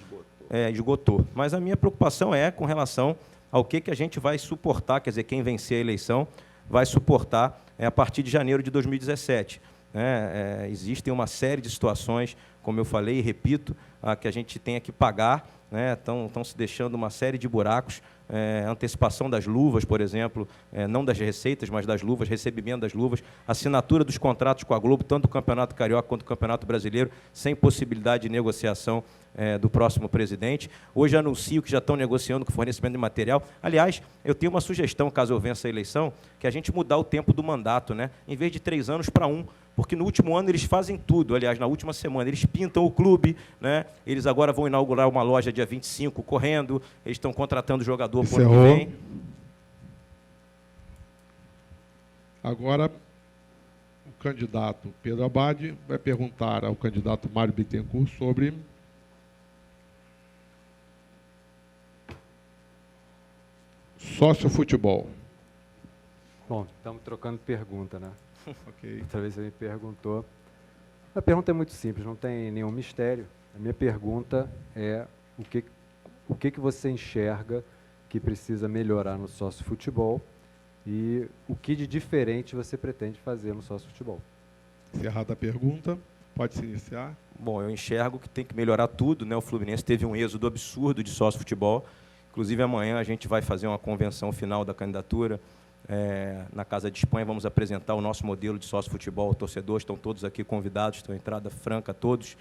esgotou. Mas a minha preocupação é com relação ao que a gente vai suportar, quer dizer, quem vencer a eleição vai suportar a partir de janeiro de 2017. Existem uma série de situações, como eu falei e repito, que a gente tem que pagar, estão se deixando uma série de buracos, antecipação das luvas, por exemplo, não das receitas, mas das luvas, recebimento das luvas, assinatura dos contratos com a Globo, tanto do Campeonato Carioca quanto do Campeonato Brasileiro, sem possibilidade de negociação do próximo presidente. Hoje anuncio que já estão negociando com o fornecimento de material. Aliás, eu tenho uma sugestão, caso eu vença a eleição, que é a gente mudar o tempo do mandato, em vez de 3 anos para 1, porque no último ano eles fazem tudo. Aliás, na última semana eles pintam o clube, eles agora vão inaugurar uma loja dia 25 correndo, eles estão contratando jogador por ano que vem. Agora, o candidato Pedro Abad vai perguntar ao candidato Mário Bittencourt sobre sócio-futebol. Bom, estamos trocando pergunta, Ok. Outra vez você me perguntou. A pergunta é muito simples, não tem nenhum mistério. A minha pergunta é o que você enxerga que precisa melhorar no sócio-futebol e o que de diferente você pretende fazer no sócio-futebol. Encerrada a pergunta, pode se iniciar. Bom, eu enxergo que tem que melhorar tudo, O Fluminense teve um êxodo absurdo de sócio-futebol. Inclusive, amanhã a gente vai fazer uma convenção final da candidatura na Casa de Espanha. Vamos apresentar o nosso modelo de sócio-futebol. Torcedores estão todos aqui convidados, estão entrada franca todos.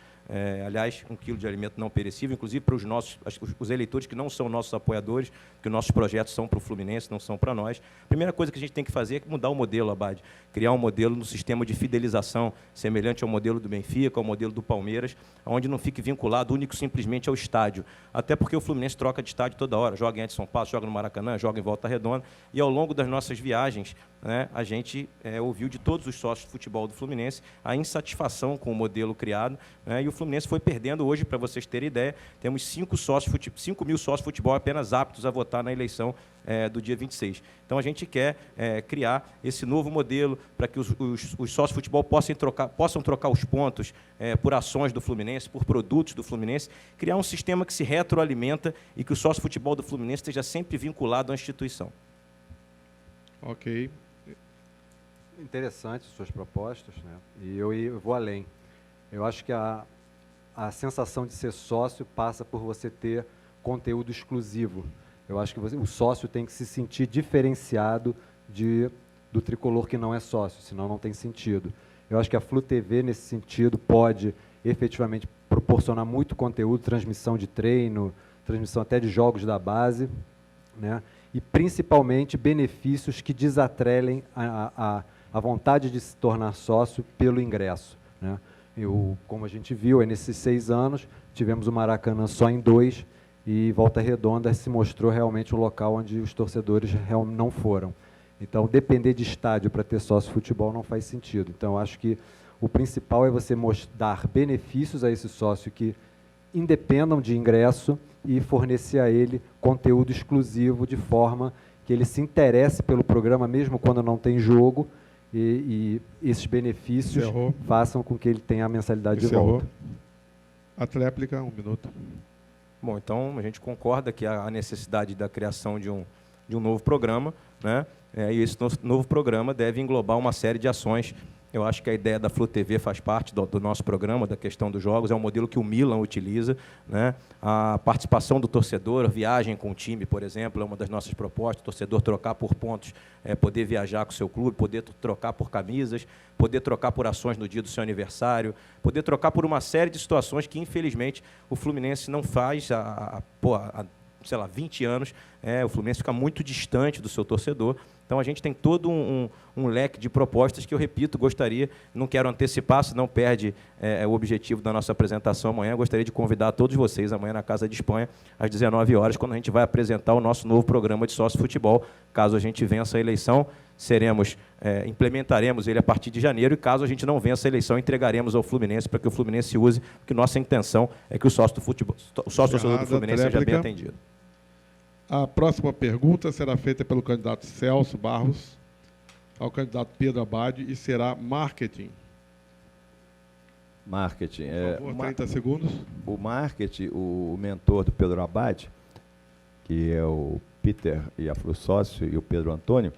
Aliás, 1 quilo de alimento não perecível, inclusive para os eleitores que não são nossos apoiadores, porque nossos projetos são para o Fluminense, não são para nós. A primeira coisa que a gente tem que fazer é mudar o modelo, Abad, criar um modelo no sistema de fidelização, semelhante ao modelo do Benfica, ao modelo do Palmeiras, onde não fique vinculado único simplesmente ao estádio. Até porque o Fluminense troca de estádio toda hora, joga em Edson Passos, joga no Maracanã, joga em Volta Redonda, e ao longo das nossas viagens, a gente ouviu de todos os sócios de futebol do Fluminense a insatisfação com o modelo criado, e o Fluminense foi perdendo hoje, para vocês terem ideia, temos 5 mil sócios de futebol apenas aptos a votar na eleição do dia 26. Então, a gente quer criar esse novo modelo para que os sócios de futebol possam trocar os pontos por ações do Fluminense, por produtos do Fluminense, criar um sistema que se retroalimenta e que o sócio de futebol do Fluminense esteja sempre vinculado à instituição. Ok. Interessante suas propostas, E eu vou além. Eu acho que a sensação de ser sócio passa por você ter conteúdo exclusivo. Eu acho que o sócio tem que se sentir diferenciado do tricolor que não é sócio, senão não tem sentido. Eu acho que a Flu TV, nesse sentido, pode efetivamente proporcionar muito conteúdo, transmissão de treino, transmissão até de jogos da base, e principalmente benefícios que desatrelem a vontade de se tornar sócio pelo ingresso. Como a gente viu, nesses 6 anos, tivemos o Maracanã só em 2, e Volta Redonda se mostrou realmente um local onde os torcedores não foram. Então, depender de estádio para ter sócio futebol não faz sentido. Então, eu acho que o principal é você dar benefícios a esse sócio que independam de ingresso e fornecer a ele conteúdo exclusivo de forma que ele se interesse pelo programa, mesmo quando não tem jogo, e esses benefícios façam com que ele tenha a mensalidade de volta. A tréplica, 1 minuto. Bom, então a gente concorda que há a necessidade da criação de um novo programa, e esse novo programa deve englobar uma série de ações. Eu acho que a ideia da Flu TV faz parte do nosso programa, da questão dos jogos, é um modelo que o Milan utiliza. A participação do torcedor, viagem com o time, por exemplo, é uma das nossas propostas, o torcedor trocar por pontos, poder viajar com o seu clube, poder trocar por camisas, poder trocar por ações no dia do seu aniversário, poder trocar por uma série de situações que, infelizmente, o Fluminense não faz há 20 anos. O Fluminense fica muito distante do seu torcedor. Então, a gente tem todo um leque de propostas que eu, repito, gostaria, não quero antecipar, senão perde o objetivo da nossa apresentação amanhã. Gostaria de convidar todos vocês amanhã na Casa de Espanha, às 19 horas, quando a gente vai apresentar o nosso novo programa de sócio-futebol. Caso a gente vença a eleição, implementaremos ele a partir de janeiro, e caso a gente não vença a eleição, entregaremos ao Fluminense para que o Fluminense use, porque nossa intenção é que o sócio torcedor do Fluminense seja bem atendido. A próxima pergunta será feita pelo candidato Celso Barros ao candidato Pedro Abad e será marketing. Marketing. Por favor, 30 segundos. O marketing, o mentor do Pedro Abad, que é o Peter Iafru sócio e o Pedro Antônio,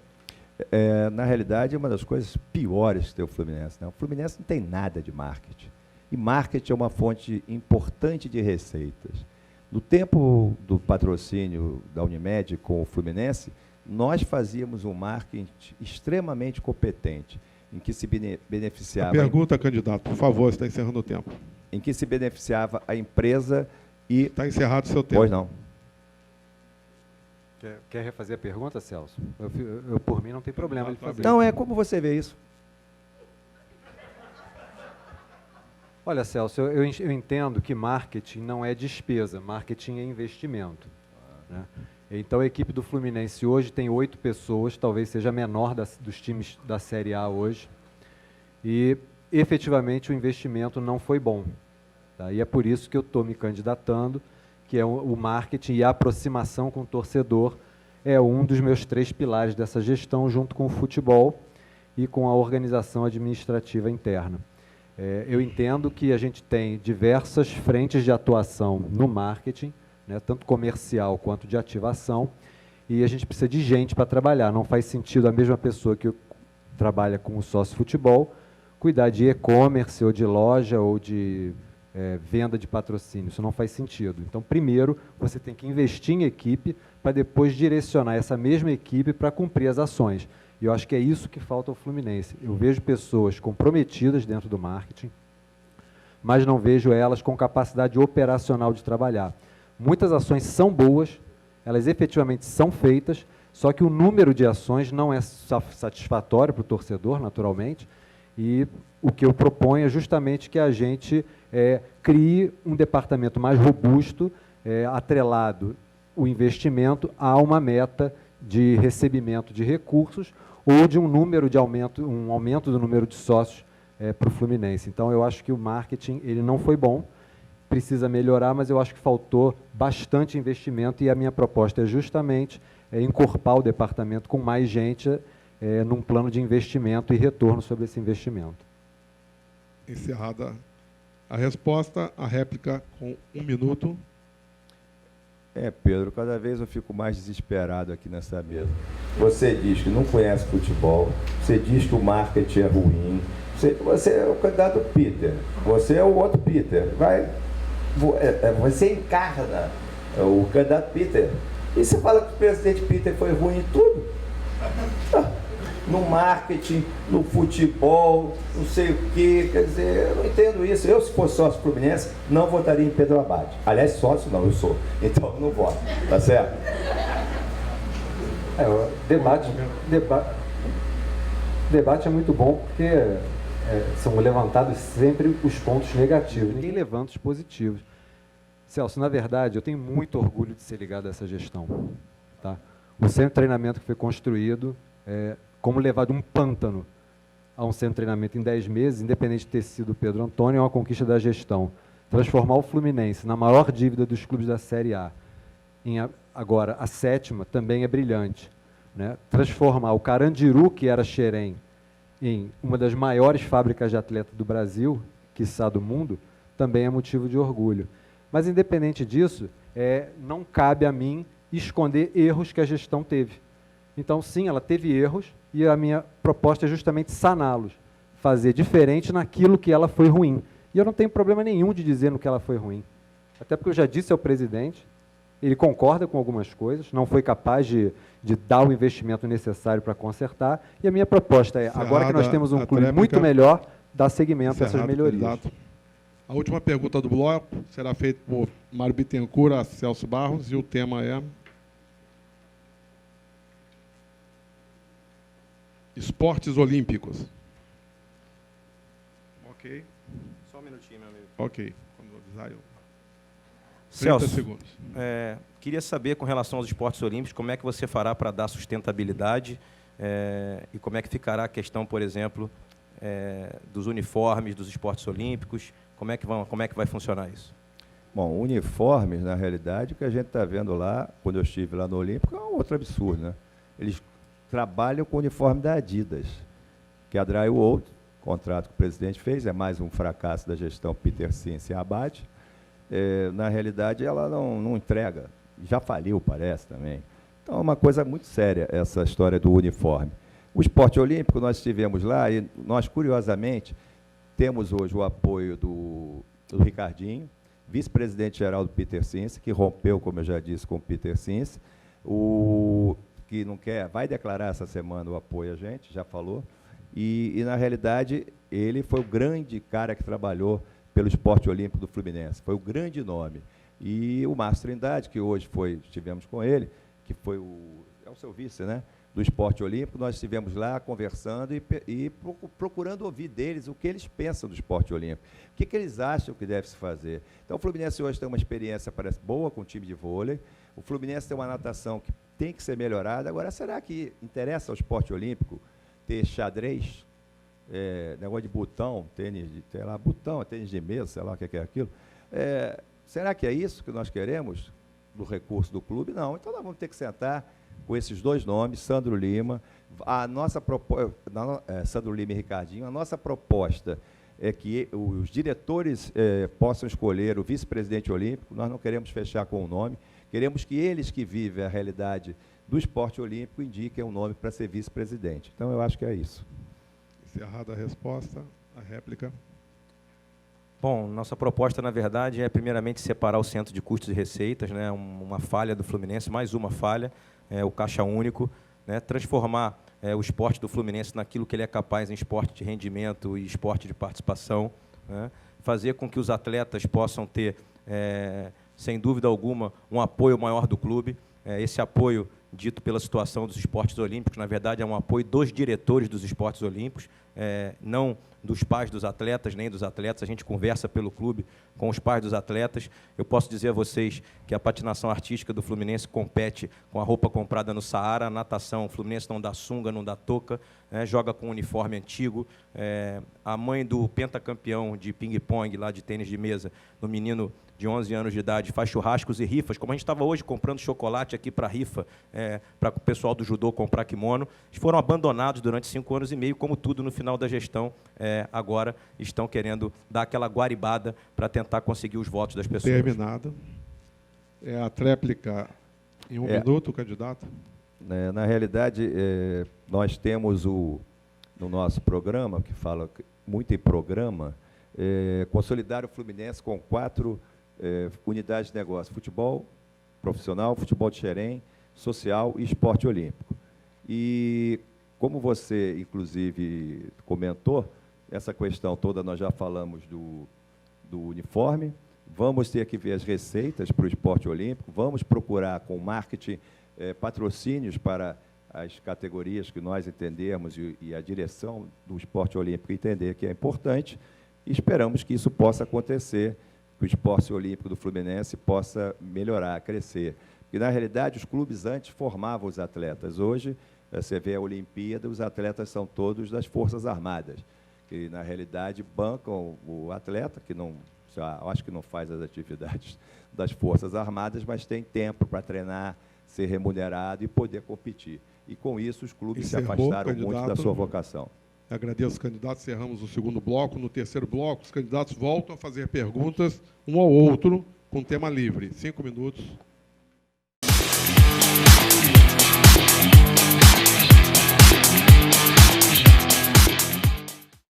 na realidade é uma das coisas piores que tem o Fluminense, né? O Fluminense não tem nada de marketing. E marketing é uma fonte importante de receitas. No tempo do patrocínio da Unimed com o Fluminense, nós fazíamos um marketing extremamente competente, em que se beneficiava... Pergunta, candidato, por favor, está encerrando o tempo. Em que se beneficiava a empresa e... Está encerrado o seu tempo. Pois não. Quer refazer a pergunta, Celso? Eu por mim, não tem problema de fazer. Não, como você vê isso? Olha, Celso, eu entendo que marketing não é despesa, marketing é investimento. Né? Então, a equipe do Fluminense hoje tem 8 pessoas, talvez seja a menor dos times da Série A hoje, e efetivamente o investimento não foi bom. Tá? E é por isso que eu estou me candidatando, que é o marketing e a aproximação com o torcedor é um dos meus 3 pilares dessa gestão, junto com o futebol e com a organização administrativa interna. Eu entendo que a gente tem diversas frentes de atuação no marketing, né, tanto comercial quanto de ativação, e a gente precisa de gente para trabalhar. Não faz sentido a mesma pessoa que trabalha com o sócio futebol cuidar de e-commerce ou de loja ou de venda de patrocínio. Isso não faz sentido. Então, primeiro, você tem que investir em equipe para depois direcionar essa mesma equipe para cumprir as ações. E eu acho que é isso que falta ao Fluminense. Eu vejo pessoas comprometidas dentro do marketing, mas não vejo elas com capacidade operacional de trabalhar. Muitas ações são boas, elas efetivamente são feitas, só que o número de ações não é satisfatório para o torcedor, naturalmente, e o que eu proponho é justamente que a gente crie um departamento mais robusto, atrelado o investimento a uma meta de recebimento de recursos ou de um aumento do número de sócios para o Fluminense. Então, eu acho que o marketing ele não foi bom, precisa melhorar, mas eu acho que faltou bastante investimento e a minha proposta é justamente encorpar o departamento com mais gente num plano de investimento e retorno sobre esse investimento. Encerrada a resposta, a réplica com 1 minuto. Pedro, cada vez eu fico mais desesperado aqui nessa mesa. Você diz que não conhece futebol, você diz que o marketing é ruim, você é o candidato Peter, você é o outro Peter, você encarna o candidato Peter, e você fala que o presidente Peter foi ruim em tudo? No marketing, no futebol, não sei o quê, quer dizer, eu não entendo isso. Eu, se fosse sócio Fluminense, não votaria em Pedro Abad. Aliás, sócio não, eu sou. Então, eu não voto, tá certo? Debate é muito bom porque são levantados sempre os pontos negativos, ninguém levanta os positivos. Celso, na verdade, eu tenho muito orgulho de ser ligado a essa gestão. Tá? O centro de treinamento que foi construído, como levar de um pântano a um centro de treinamento em 10 meses, independente de ter sido o Pedro Antônio, é uma conquista da gestão. Transformar o Fluminense na maior dívida dos clubes da Série A, agora a 7ª, também é brilhante. Né? Transformar o Carandiru, que era Xerém, em uma das maiores fábricas de atleta do Brasil, quiçá do mundo, também é motivo de orgulho. Mas, independente disso, não cabe a mim esconder erros que a gestão teve. Então, sim, ela teve erros, e a minha proposta é justamente saná-los, fazer diferente naquilo que ela foi ruim. E eu não tenho problema nenhum de dizer no que ela foi ruim. Até porque eu já disse ao presidente, ele concorda com algumas coisas, não foi capaz de dar o investimento necessário para consertar, e a minha proposta é, agora que nós temos um clube muito melhor, dar seguimento a essas melhorias. Candidato. A última pergunta do bloco será feita por Mário Bittencourt a Celso Barros, e o tema é esportes olímpicos. Ok. Só um minutinho, meu amigo. Ok. Quando avisar eu. 30 Celso, segundos. Queria saber, com relação aos esportes olímpicos, como é que você fará para dar sustentabilidade e como é que ficará a questão, por exemplo, dos uniformes dos esportes olímpicos, como é que vai funcionar isso? Bom, uniformes, na realidade, o que a gente está vendo lá, quando eu estive lá no Olímpico, é um outro absurdo, né? Eles trabalham com o uniforme da Adidas, que é a Drywall, contrato que o presidente fez, é mais um fracasso da gestão Peter Sins e Abad. Na realidade, ela não entrega, já faliu, parece, também. Então, é uma coisa muito séria essa história do uniforme. O esporte olímpico, nós estivemos lá e nós, curiosamente, temos hoje o apoio do Ricardinho, vice-presidente-geral do Peter Sins, que rompeu, como eu já disse, com o Peter Sins, que não quer, vai declarar essa semana o apoio a gente, já falou, e na realidade, ele foi o grande cara que trabalhou pelo esporte olímpico do Fluminense, foi o grande nome. E o Márcio Trindade, que hoje estivemos com ele, que foi é o seu vice, né, do esporte olímpico, nós estivemos lá conversando e procurando ouvir deles o que eles pensam do esporte olímpico, o que eles acham que deve se fazer. Então, o Fluminense hoje tem uma experiência, parece, boa com o time de vôlei, o Fluminense tem uma natação que tem que ser melhorada. Agora, será que interessa ao esporte olímpico ter xadrez, negócio de botão, tênis de, sei lá, botão, tênis de mesa, sei lá o que é aquilo? Será que é isso que nós queremos do recurso do clube? Não. Então, nós vamos ter que sentar com esses dois nomes, Sandro Lima, Sandro Lima e Ricardinho. A nossa proposta é que os diretores possam escolher o vice-presidente olímpico. Nós não queremos fechar com o nome, queremos que eles que vivem a realidade do esporte olímpico indiquem um nome para ser vice-presidente. Então, eu acho que é isso. Encerrada a resposta, a réplica. Bom, nossa proposta, na verdade, é primeiramente separar o centro de custos e receitas, né, uma falha do Fluminense, mais uma falha, o caixa único, né, transformar o esporte do Fluminense naquilo que ele é capaz em esporte de rendimento e esporte de participação, né, fazer com que os atletas possam ter, sem dúvida alguma, um apoio maior do clube. Esse apoio dito pela situação dos esportes olímpicos, na verdade, é um apoio dos diretores dos esportes olímpicos, não dos pais dos atletas, nem dos atletas. A gente conversa pelo clube com os pais dos atletas. Eu posso dizer a vocês que a patinação artística do Fluminense compete com a roupa comprada no Saara, a natação, o Fluminense não dá sunga, não dá touca, joga com um uniforme antigo. A mãe do pentacampeão de ping-pong, lá de tênis de mesa, do menino de 11 anos de idade, faz churrascos e rifas, como a gente estava hoje comprando chocolate aqui para rifa, para o pessoal do judô comprar kimono. Eles foram abandonados durante 5 anos e meio, como tudo no final da gestão, agora estão querendo dar aquela guaribada para tentar conseguir os votos das pessoas. Terminado. A tréplica em 1 minuto, candidato. Na realidade, nós temos no nosso programa, que fala muito em programa, consolidar o Fluminense com 4 unidades de negócio: futebol profissional, futebol de xerém, social e esporte olímpico. E, como você, inclusive, comentou, essa questão toda nós já falamos do uniforme, vamos ter que ver as receitas para o esporte olímpico, vamos procurar com marketing patrocínios para as categorias que nós entendemos e a direção do esporte olímpico entender que é importante, e esperamos que isso possa acontecer, que o esporte olímpico do Fluminense possa melhorar, crescer. Porque, na realidade, os clubes antes formavam os atletas. Hoje, você vê a Olimpíada, os atletas são todos das Forças Armadas, que, na realidade, bancam o atleta, que não, acho que não faz as atividades das Forças Armadas, mas tem tempo para treinar, ser remunerado e poder competir. E, com isso, os clubes se afastaram muito da sua vocação. Agradeço os candidatos, encerramos o segundo bloco. No terceiro bloco, os candidatos voltam a fazer perguntas um ao outro, com tema livre. 5 minutos.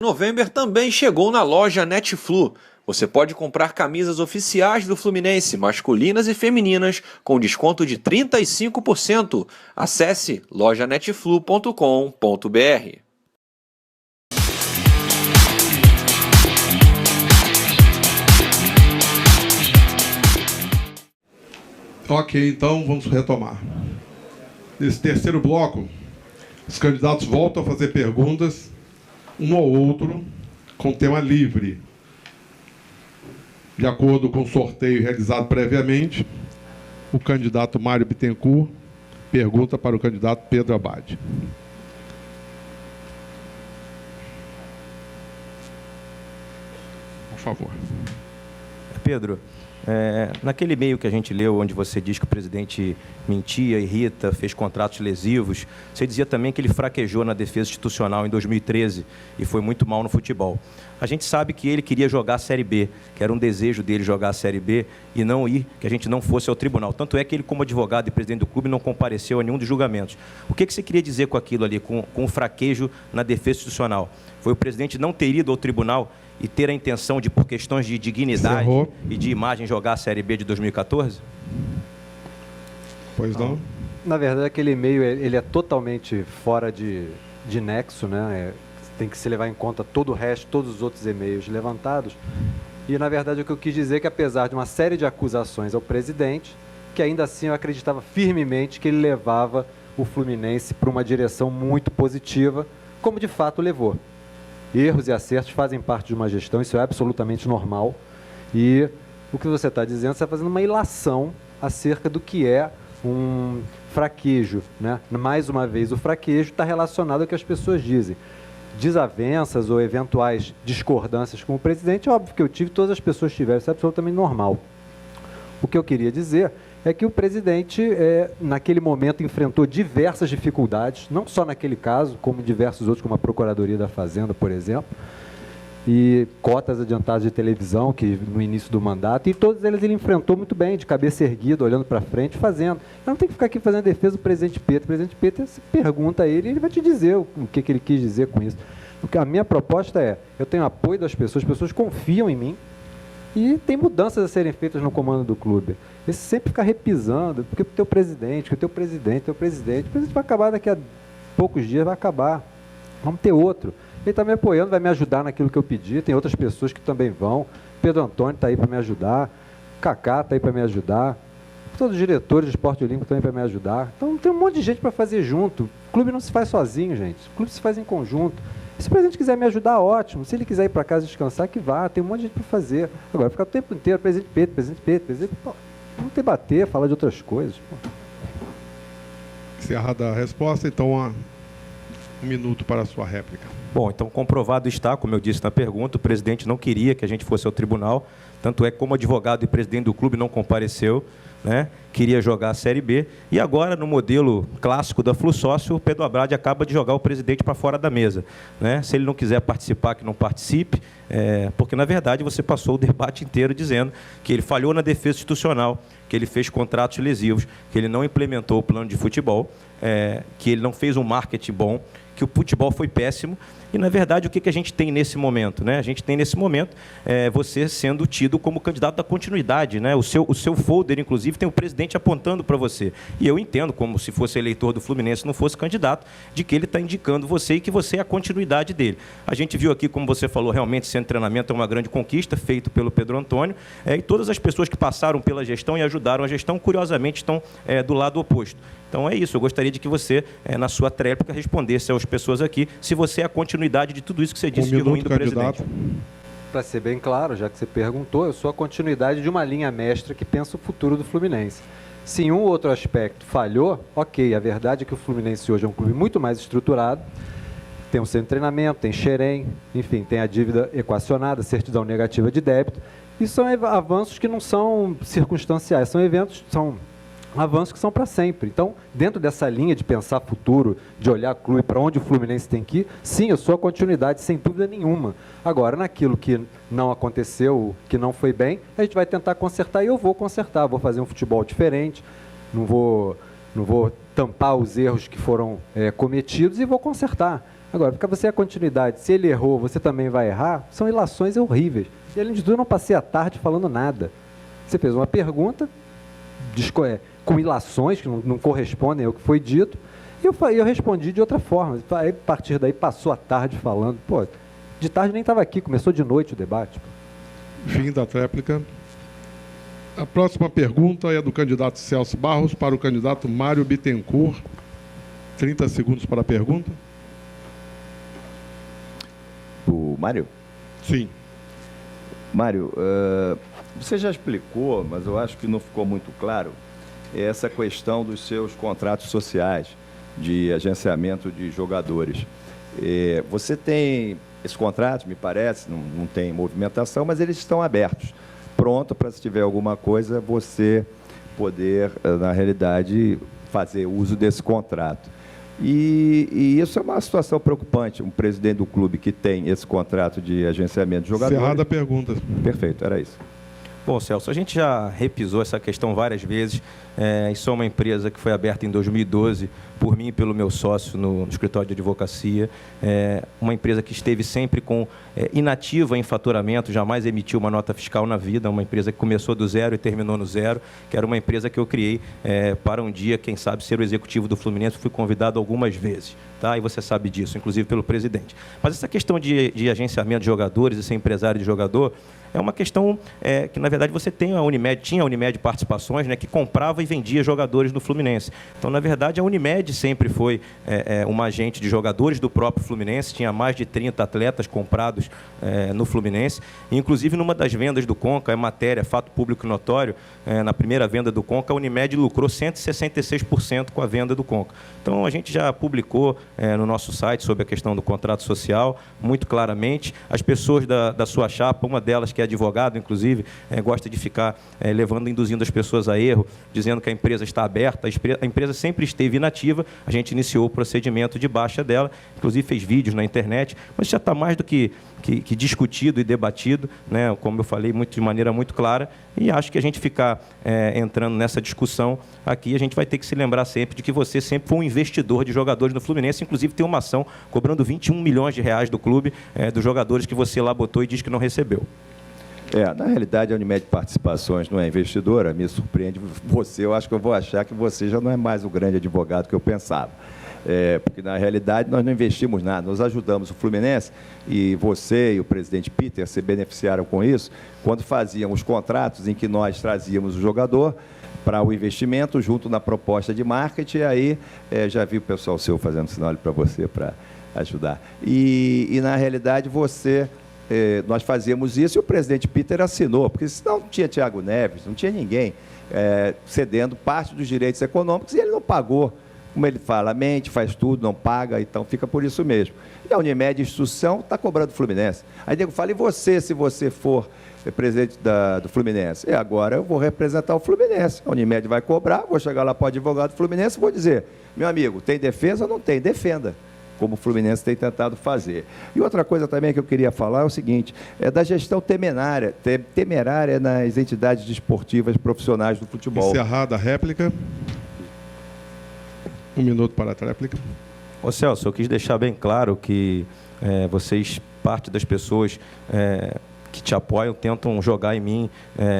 November também chegou na loja Netflu. Você pode comprar camisas oficiais do Fluminense, masculinas e femininas, com desconto de 35%. Acesse lojanetflu.com.br. Ok, então vamos retomar. Nesse terceiro bloco, os candidatos voltam a fazer perguntas um ao outro com tema livre. De acordo com o sorteio realizado previamente, o candidato Mário Bittencourt pergunta para o candidato Pedro Abad. Por favor. Pedro, Naquele e-mail que a gente leu, onde você diz que o presidente mentia, irrita, fez contratos lesivos, você dizia também que ele fraquejou na defesa institucional em 2013 e foi muito mal no futebol. A gente sabe que ele queria jogar a Série B, que era um desejo dele jogar a Série B e não ir, que a gente não fosse ao tribunal. Tanto é que ele, como advogado e presidente do clube, não compareceu a nenhum dos julgamentos. O que você queria dizer com aquilo ali, com o fraquejo na defesa institucional? Foi o presidente não ter ido ao tribunal e ter a intenção de, por questões de dignidade e de imagem, jogar a Série B de 2014? Pois não? Na verdade, aquele e-mail ele é totalmente fora de nexo, né? Tem que se levar em conta todo o resto, todos os outros e-mails levantados. E, na verdade, o que eu quis dizer é que, apesar de uma série de acusações ao presidente, que ainda assim eu acreditava firmemente que ele levava o Fluminense para uma direção muito positiva, como de fato levou. Erros e acertos fazem parte de uma gestão, isso é absolutamente normal. E o que você está dizendo, você está fazendo uma ilação acerca do que é um fraquejo, né? Mais uma vez, o fraquejo está relacionado ao que as pessoas dizem. Desavenças ou eventuais discordâncias com o presidente, é óbvio que eu tive, todas as pessoas tiveram, isso é absolutamente normal. O que eu queria dizer é que o presidente, naquele momento, enfrentou diversas dificuldades, não só naquele caso, como em diversos outros, como a Procuradoria da Fazenda, por exemplo, e cotas adiantadas de televisão, que no início do mandato, e todos eles ele enfrentou muito bem, de cabeça erguida, olhando para frente, fazendo. Não tem que ficar aqui fazendo defesa do presidente Pedro. O presidente Pedro, você pergunta a ele, ele vai te dizer o que ele quis dizer com isso. Porque a minha proposta é, eu tenho apoio das pessoas, as pessoas confiam em mim, e tem mudanças a serem feitas no comando do clube. Esse sempre ficar repisando, porque o teu presidente, o presidente vai acabar daqui a poucos dias, vai acabar. Vamos ter outro. Ele está me apoiando, vai me ajudar naquilo que eu pedi, tem outras pessoas que também vão. Pedro Antônio está aí para me ajudar, Kaká está aí para me ajudar, todos os diretores de esporte olímpico estão aí para me ajudar. Então tem um monte de gente para fazer junto. O clube não se faz sozinho, gente. O clube se faz em conjunto. Se o presidente quiser me ajudar, ótimo. Se ele quiser ir para casa descansar, que vá. Tem um monte de gente para fazer. Agora, ficar o tempo inteiro, presidente Pedro. Pô, vamos debater, falar de outras coisas. Pô. Encerrada a resposta, então, 1 minuto para a sua réplica. Bom, então comprovado está, como eu disse na pergunta, o presidente não queria que a gente fosse ao tribunal, tanto é que como advogado e presidente do clube não compareceu, né? Queria jogar a Série B, e agora no modelo clássico da Flusócio, o Pedro Abrade acaba de jogar o presidente para fora da mesa, né? Se ele não quiser participar, que não participe, porque na verdade você passou o debate inteiro dizendo que ele falhou na defesa institucional, que ele fez contratos lesivos, que ele não implementou o plano de futebol, que ele não fez um marketing bom, que o futebol foi péssimo. E, na verdade, o que a gente tem nesse momento? Né? A gente tem, nesse momento, você sendo tido como candidato da continuidade. Né? O seu folder, inclusive, tem o presidente apontando para você. E eu entendo, como se fosse eleitor do Fluminense, não fosse candidato, de que ele está indicando você e que você é a continuidade dele. A gente viu aqui, como você falou, realmente, esse treinamento é uma grande conquista, feito pelo Pedro Antônio, e todas as pessoas que passaram pela gestão e ajudaram a gestão, curiosamente, estão do lado oposto. Então, é isso. Eu gostaria de que você, na sua tréplica, respondesse às pessoas aqui se você é a continuidade de tudo isso que você disse de ruim do presidente. Para ser bem claro, já que você perguntou, eu sou a continuidade de uma linha mestra que pensa o futuro do Fluminense. Se em um ou outro aspecto falhou, ok. A verdade é que o Fluminense hoje é um clube muito mais estruturado, tem um centro de treinamento, tem xerém, enfim, tem a dívida equacionada, certidão negativa de débito. E são avanços que não são circunstanciais, são avanços que são para sempre. Então, dentro dessa linha de pensar futuro, de olhar o clube para onde o Fluminense tem que ir, sim, eu sou a continuidade, sem dúvida nenhuma. Agora, naquilo que não aconteceu, que não foi bem, a gente vai tentar consertar e eu vou consertar. Vou fazer um futebol diferente, não vou tampar os erros que foram cometidos e vou consertar. Agora, porque você é a continuidade, se ele errou, você também vai errar, são ilações horríveis. E, além de tudo, eu não passei a tarde falando nada. Você fez uma pergunta, com ilações que não correspondem ao que foi dito, e eu respondi de outra forma. Aí, a partir daí, passou a tarde falando. Pô, de tarde nem estava aqui, começou de noite o debate. Fim da tréplica. A próxima pergunta é do candidato Celso Barros para o candidato Mário Bittencourt. 30 segundos para a pergunta. O Mário? Sim. Mário, você já explicou, mas eu acho que não ficou muito claro, essa questão dos seus contratos sociais de agenciamento de jogadores. Você tem esses contratos, me parece, não tem movimentação, mas eles estão abertos pronto para, se tiver alguma coisa, você poder, na realidade, fazer uso desse contrato. E isso é uma situação preocupante. Um presidente do clube que tem esse contrato de agenciamento de jogadores... Encerrada a pergunta. Perfeito, era isso. Bom, Celso, a gente já repisou essa questão várias vezes. Isso é uma empresa que foi aberta em 2012 por mim e pelo meu sócio no escritório de advocacia. Uma empresa que esteve sempre inativa em faturamento, jamais emitiu uma nota fiscal na vida. Uma empresa que começou do zero e terminou no zero, que era uma empresa que eu criei para um dia, quem sabe, ser o executivo do Fluminense. Fui convidado algumas vezes, tá? E você sabe disso, inclusive pelo presidente. Mas essa questão de agenciamento de jogadores e ser empresário de jogador é uma questão que, na verdade, você tinha a Unimed Participações, né, que comprava e vendia jogadores do Fluminense. Então, na verdade, a Unimed sempre foi uma agente de jogadores do próprio Fluminense, tinha mais de 30 atletas comprados no Fluminense. E, inclusive, numa das vendas do Conca, matéria, fato público notório, na primeira venda do Conca, a Unimed lucrou 166% com a venda do Conca. Então, a gente já publicou no nosso site sobre a questão do contrato social, muito claramente. As pessoas da sua chapa, uma delas que é advogado, inclusive, gosta de ficar induzindo as pessoas a erro, dizendo que a empresa está aberta. A empresa sempre esteve inativa, a gente iniciou o procedimento de baixa dela, inclusive fez vídeos na internet, mas já está mais do que discutido e debatido, né, como eu falei, de maneira muito clara, e acho que a gente ficar entrando nessa discussão aqui, a gente vai ter que se lembrar sempre de que você sempre foi um investidor de jogadores no Fluminense, inclusive tem uma ação cobrando 21 milhões de reais do clube, dos jogadores que você lá botou e diz que não recebeu. Na realidade, a Unimed Participações não é investidora, me surpreende você, eu acho que eu vou achar que você já não é mais o grande advogado que eu pensava. Porque, na realidade, nós não investimos nada, nós ajudamos o Fluminense, e você e o presidente Peter se beneficiaram com isso, quando faziam os contratos em que nós trazíamos o jogador para o investimento, junto na proposta de marketing, e aí já vi o pessoal seu fazendo sinal para você, para ajudar. E, na realidade, nós fazíamos isso e o presidente Peter assinou, porque senão não tinha Thiago Neves, não tinha ninguém cedendo parte dos direitos econômicos, e ele não pagou. Como ele fala, mente, faz tudo, não paga, então fica por isso mesmo. E a Unimed Instrução está cobrando o Fluminense. Aí Diego fala, e você, se você for presidente do Fluminense? Agora eu vou representar o Fluminense. A Unimed vai cobrar, vou chegar lá para o advogado do Fluminense e vou dizer, meu amigo, tem defesa ou não tem? Defenda, como o Fluminense tem tentado fazer. E outra coisa também que eu queria falar é o seguinte, da gestão temerária nas entidades desportivas profissionais do futebol. Encerrada a réplica. 1 minuto para a réplica. Ô Celso, eu quis deixar bem claro que parte das pessoas que te apoiam, tentam jogar em mim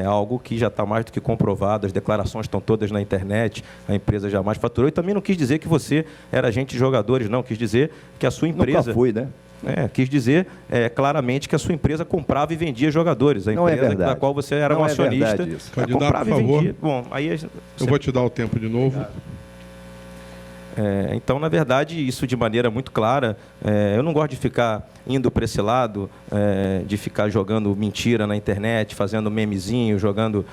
algo que já está mais do que comprovado, as declarações estão todas na internet, a empresa jamais faturou, e também não quis dizer que você era agente de jogadores, não, quis dizer que a sua empresa... Nunca fui, né? Quis dizer claramente que a sua empresa comprava e vendia jogadores, a empresa da qual você era um acionista. Candidato, comprava por favor. E vendia. Bom, aí eu vou te dar o tempo de novo. Obrigado. Então, na verdade, isso de maneira muito clara, eu não gosto de ficar indo para esse lado, de ficar jogando mentira na internet, fazendo memezinho, jogando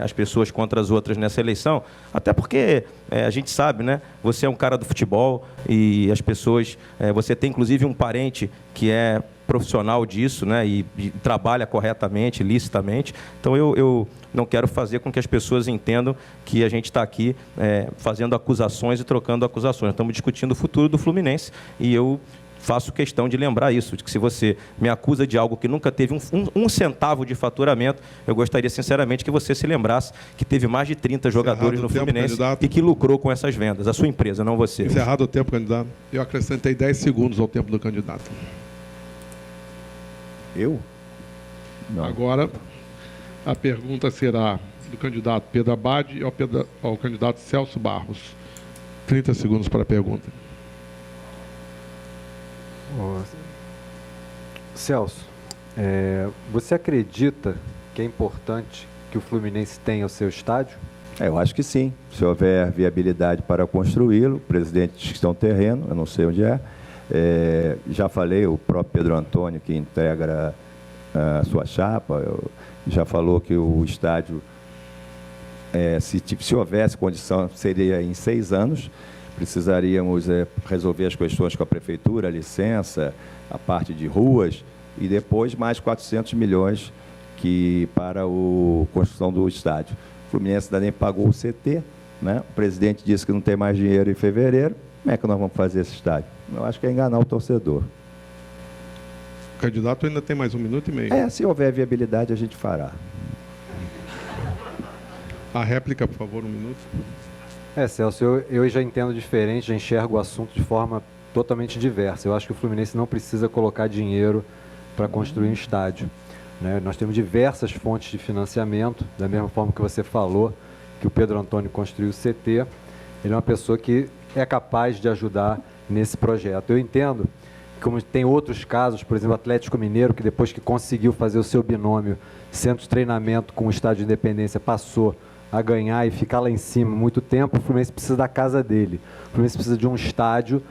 as pessoas contra as outras nessa eleição, até porque a gente sabe, né? Você é um cara do futebol e as pessoas... você tem, inclusive, um parente que é profissional disso, né, e trabalha corretamente, licitamente. Então, eu não quero fazer com que as pessoas entendam que a gente está aqui fazendo acusações e trocando acusações. Estamos discutindo o futuro do Fluminense e eu faço questão de lembrar isso, de que se você me acusa de algo que nunca teve um centavo de faturamento, eu gostaria, sinceramente, que você se lembrasse que teve mais de 30 jogadores no Fluminense e que lucrou com essas vendas. A sua empresa, não você. Encerrado o tempo, candidato. Eu acrescentei 10 segundos ao tempo do candidato. Eu? Não. Agora, a pergunta será do candidato Pedro Abad e ao candidato Celso Barros. 30 segundos para a pergunta. Celso, você acredita que é importante que o Fluminense tenha o seu estádio? Eu acho que sim. Se houver viabilidade para construí-lo, o presidente diz que está um terreno, eu não sei onde é. Já falei, o próprio Pedro Antônio, que integra a sua chapa, já falou que o estádio, se houvesse condição, seria em 6 anos. Precisaríamos resolver as questões com a prefeitura, a licença, a parte de ruas, e depois mais 400 milhões para a construção do estádio. O Fluminense ainda nem pagou o CT, né? O presidente disse que não tem mais dinheiro em fevereiro. Como é que nós vamos fazer esse estádio? Eu acho que é enganar o torcedor. O candidato ainda tem mais 1 minuto e meio. Se houver viabilidade, a gente fará. A réplica, por favor, 1 minuto. Celso, eu já entendo diferente, já enxergo o assunto de forma totalmente diversa. Eu acho que o Fluminense não precisa colocar dinheiro para construir um estádio, né? Nós temos diversas fontes de financiamento, da mesma forma que você falou, que o Pedro Antônio construiu o CT. Ele é uma pessoa que é capaz de ajudar nesse projeto. Eu entendo, como tem outros casos, por exemplo, o Atlético Mineiro, que depois que conseguiu fazer o seu binômio, centro de treinamento com o Estádio de Independência, passou a ganhar e ficar lá em cima muito tempo. O Fluminense precisa da casa dele. O Fluminense precisa de um estádio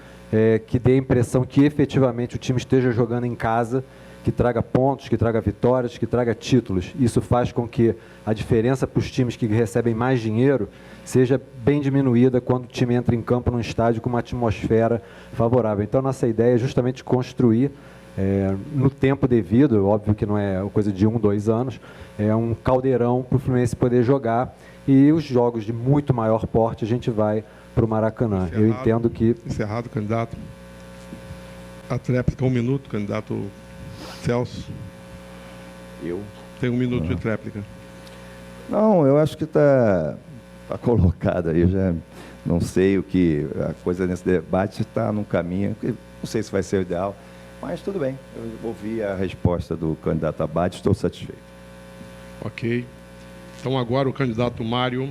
que dê a impressão que efetivamente o time esteja jogando em casa, que traga pontos, que traga vitórias, que traga títulos. Isso faz com que a diferença para os times que recebem mais dinheiro seja bem diminuída quando o time entra em campo num estádio com uma atmosfera favorável. Então, nossa ideia é justamente construir, no tempo devido, óbvio que não é coisa de 1, 2 anos, é um caldeirão para o Fluminense poder jogar, e os jogos de muito maior porte a gente vai para o Maracanã. Encerrado. Eu entendo que... Encerrado, candidato. A tréplica, 1 minuto, candidato Celso. Eu? Tem 1 minuto de tréplica. Não, eu acho que está colocado aí. Eu já não sei o que... A coisa nesse debate está num caminho que não sei se vai ser o ideal, mas tudo bem. Eu ouvi a resposta do candidato Abad, estou satisfeito. Ok. Então, agora o candidato Mário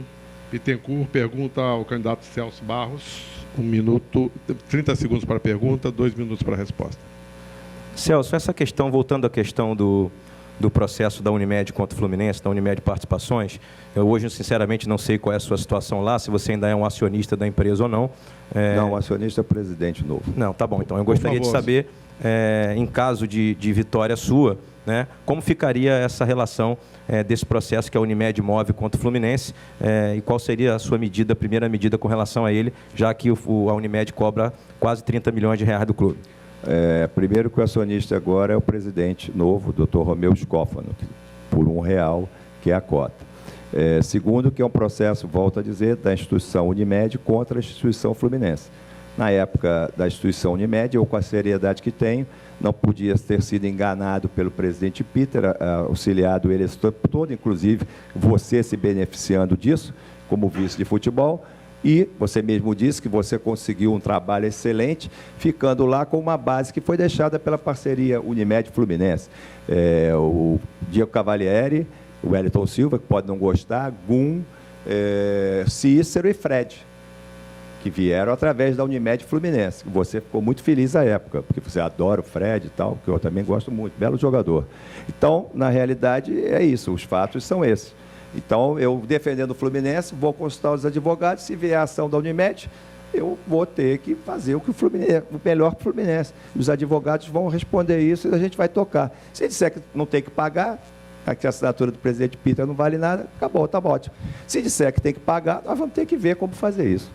Bittencourt pergunta ao candidato Celso Barros. 1 minuto, 30 segundos para a pergunta, 2 minutos para a resposta. Celso, essa questão, voltando à questão do processo da Unimed contra o Fluminense, da Unimed Participações, eu hoje, sinceramente, não sei qual é a sua situação lá, se você ainda é um acionista da empresa ou não. Não, o acionista é o presidente novo. Não, tá bom. Então, eu gostaria de saber, em caso de vitória sua, né, como ficaria essa relação desse processo que a Unimed move contra o Fluminense, e qual seria a sua medida, a primeira medida com relação a ele, já que a Unimed cobra quase 30 milhões de reais do clube? Primeiro que o acionista agora é o presidente novo, o Dr. Romeu Scófano, por R$1, que é a cota. Segundo que é um processo, volto a dizer, da instituição Unimed contra a instituição Fluminense. Na época da instituição Unimed, eu com a seriedade que tenho, não podia ter sido enganado pelo presidente Peter, auxiliado ele esse tempo todo, inclusive você se beneficiando disso, como vice de futebol, e você mesmo disse que você conseguiu um trabalho excelente, ficando lá com uma base que foi deixada pela parceria Unimed-Fluminense. O Diego Cavalieri, o Wellington Silva, que pode não gostar, Gum, Cícero e Fred, que vieram através da Unimed Fluminense. Você ficou muito feliz à época, porque você adora o Fred e tal, que eu também gosto muito, belo jogador. Então, na realidade, é isso, os fatos são esses. Então, eu defendendo o Fluminense, vou consultar os advogados, se vier a ação da Unimed, eu vou ter que fazer o melhor para o Fluminense. Os advogados vão responder isso e a gente vai tocar. Se disser que não tem que pagar, que a assinatura do presidente Peter não vale nada, acabou, está ótimo. Se disser que tem que pagar, nós vamos ter que ver como fazer isso.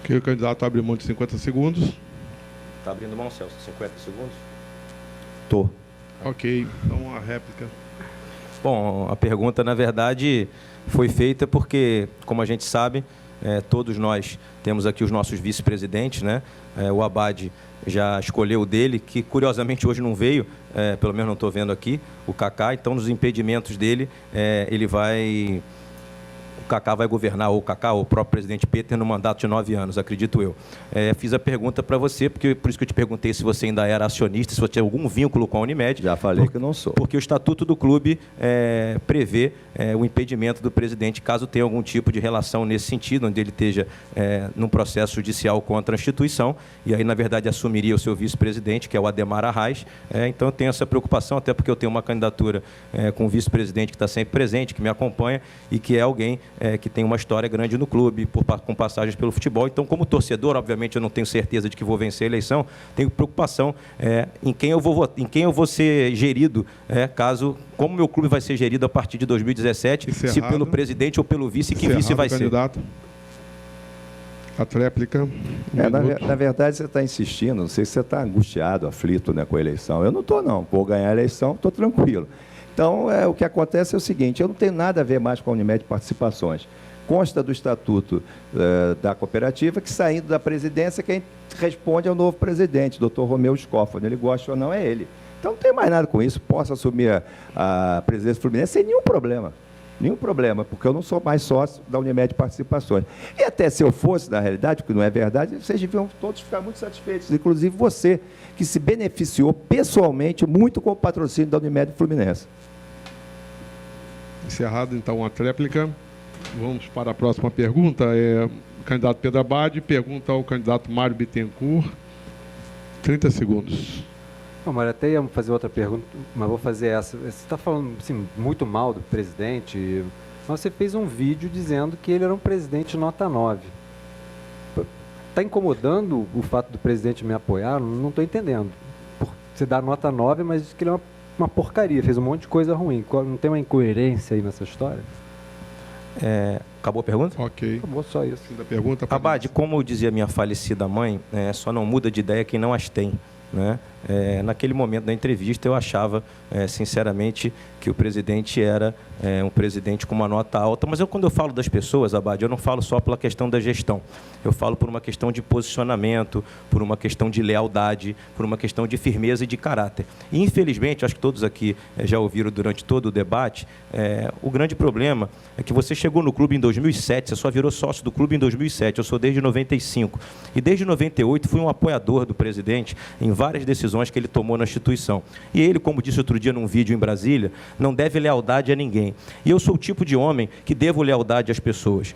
Ok, o candidato abre mão de 50 segundos. Está abrindo mão, Celso, 50 segundos? Tô. Ok, então a réplica. Bom, a pergunta, na verdade, foi feita porque, como a gente sabe, todos nós temos aqui os nossos vice-presidentes, né? O Abad já escolheu o dele, que curiosamente hoje não veio, pelo menos não estou vendo aqui, o Kaká. Então, nos impedimentos dele, o Kaká vai governar, ou o Kaká, ou o próprio presidente Peter, no mandato de 9 anos, acredito eu. Fiz a pergunta para você, por isso que eu te perguntei se você ainda era acionista, se você tinha algum vínculo com a Unimed. Já falei que não sou. Porque o estatuto do clube prevê o impedimento do presidente, caso tenha algum tipo de relação nesse sentido, onde ele esteja num processo judicial contra a instituição, e aí, na verdade, assumiria o seu vice-presidente, que é o Ademar Arraes. Então, eu tenho essa preocupação, até porque eu tenho uma candidatura com um vice-presidente que está sempre presente, que me acompanha, e que é alguém que tem uma história grande no clube, com passagens pelo futebol. Então, como torcedor, obviamente, eu não tenho certeza de que vou vencer a eleição, tenho preocupação em quem eu vou ser gerido, como meu clube vai ser gerido a partir de 2017, Encerrado. se pelo presidente ou pelo vice, que Encerrado, vice vai candidato. A tréplica. Na verdade, você está insistindo, não sei se você está angustiado, aflito, né, com a eleição. Eu não estou, não. Vou ganhar a eleição, estou tranquilo. Então, o que acontece é o seguinte, eu não tenho nada a ver mais com a Unimed Participações. Consta do estatuto da cooperativa que, saindo da presidência, quem responde é o novo presidente, Dr. Romeu Scofford. Ele gosta ou não, é ele. Então, não tem mais nada com isso. Posso assumir a presidência do Fluminense sem nenhum problema. Nenhum problema, porque eu não sou mais sócio da Unimed Participações. E até se eu fosse, na realidade, porque não é verdade, vocês deviam todos ficar muito satisfeitos, inclusive você, que se beneficiou pessoalmente muito com o patrocínio da Unimed Fluminense. Encerrado, então, a tréplica. Vamos para a próxima pergunta. O candidato Pedro Abad pergunta ao candidato Mário Bittencourt. 30 segundos. Não, Mário, até ia fazer outra pergunta, mas vou fazer essa. Você está falando assim, muito mal do presidente, mas você fez um vídeo dizendo que ele era um presidente nota 9. Está incomodando o fato do presidente me apoiar? Não estou entendendo. Você dá nota 9, mas diz que ele é uma porcaria, fez um monte de coisa ruim. Não tem uma incoerência aí nessa história? Acabou a pergunta? Ok. Acabou só isso. Fim da pergunta. Abad, como dizia minha falecida mãe, só não muda de ideia quem não as tem. Né? Naquele momento da entrevista eu achava, sinceramente, que o presidente era um presidente com uma nota alta, mas quando eu falo das pessoas, Abad, eu não falo só pela questão da gestão, eu falo por uma questão de posicionamento, por uma questão de lealdade, por uma questão de firmeza e de caráter. E, infelizmente, acho que todos aqui já ouviram durante todo o debate, o grande problema é que você chegou no clube em 2007, você só virou sócio do clube em 2007, eu sou desde 95, e desde 98 fui um apoiador do presidente em várias decisões que ele tomou na instituição. E ele, como disse outro dia num vídeo em Brasília, não deve lealdade a ninguém. E eu sou o tipo de homem que devo lealdade às pessoas.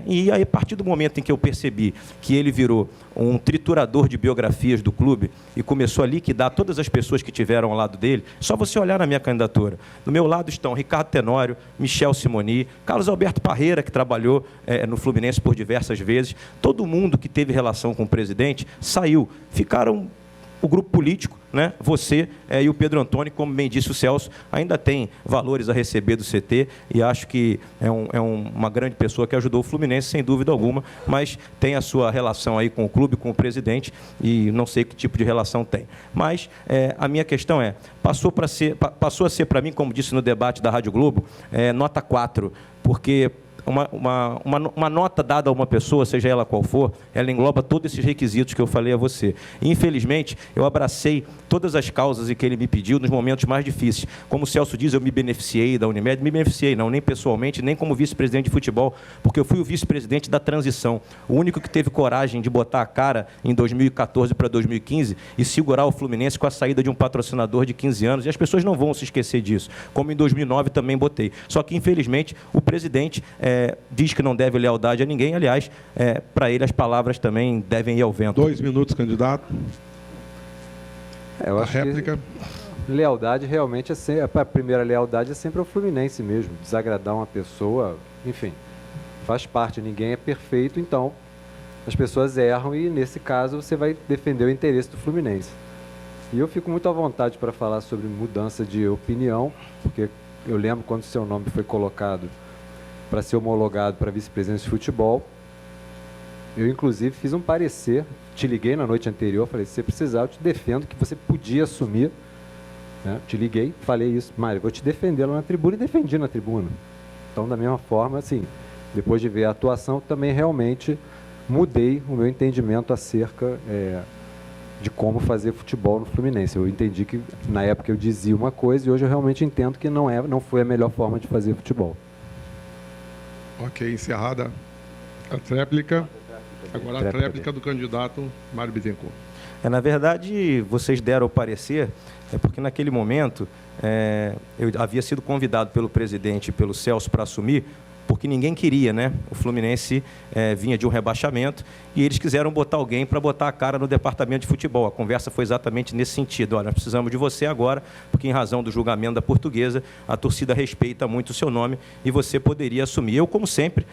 E aí, a partir do momento em que eu percebi que ele virou um triturador de biografias do clube e começou a liquidar todas as pessoas que tiveram ao lado dele, só você olhar na minha candidatura. Do meu lado estão Ricardo Tenório, Michel Simoni, Carlos Alberto Parreira, que trabalhou no Fluminense por diversas vezes. Todo mundo que teve relação com o presidente saiu. Ficaram o grupo político, né? Você e o Pedro Antônio, como bem disse o Celso, ainda tem valores a receber do CT e acho que é uma grande pessoa que ajudou o Fluminense, sem dúvida alguma, mas tem a sua relação aí com o clube, com o presidente, e não sei que tipo de relação tem. Mas a minha questão passou a ser para mim, como disse no debate da Rádio Globo, nota 4, porque uma nota dada a uma pessoa, seja ela qual for, ela engloba todos esses requisitos que eu falei a você. E, infelizmente, eu abracei todas as causas em que ele me pediu nos momentos mais difíceis. Como o Celso diz, eu me beneficiei da Unimed, me beneficiei, não, nem pessoalmente, nem como vice-presidente de futebol, porque eu fui o vice-presidente da transição, o único que teve coragem de botar a cara em 2014 para 2015 e segurar o Fluminense com a saída de um patrocinador de 15 anos, e as pessoas não vão se esquecer disso, como em 2009 também botei. Só que, infelizmente, o presidente diz que não deve lealdade a ninguém, aliás, para ele as palavras também devem ir ao vento. 2 minutos, candidato. Eu acho réplica. Que lealdade realmente a primeira lealdade é sempre ao Fluminense mesmo, desagradar uma pessoa, enfim, faz parte, ninguém é perfeito, então as pessoas erram e nesse caso você vai defender o interesse do Fluminense. E eu fico muito à vontade para falar sobre mudança de opinião, porque eu lembro quando seu nome foi colocado para ser homologado para vice-presidente de futebol, eu inclusive fiz um parecer, te liguei na noite anterior, falei, se você precisar, eu te defendo que você podia assumir, né? Te liguei, falei isso, Mário, vou te defender lá na tribuna e defendi na tribuna. Então, da mesma forma, assim, depois de ver a atuação, também realmente mudei o meu entendimento acerca de como fazer futebol no Fluminense. Eu entendi que, na época, eu dizia uma coisa e hoje eu realmente entendo que não foi a melhor forma de fazer futebol. Ok, encerrada a tréplica. Agora a tréplica do candidato Mário Bittencourt. Na verdade, vocês deram o parecer, porque naquele momento eu havia sido convidado pelo presidente e pelo Celso para assumir, porque ninguém queria, né? O Fluminense vinha de um rebaixamento e eles quiseram botar alguém para botar a cara no departamento de futebol. A conversa foi exatamente nesse sentido. Olha, nós precisamos de você agora, porque em razão do julgamento da Portuguesa, a torcida respeita muito o seu nome e você poderia assumir. Eu, como sempre,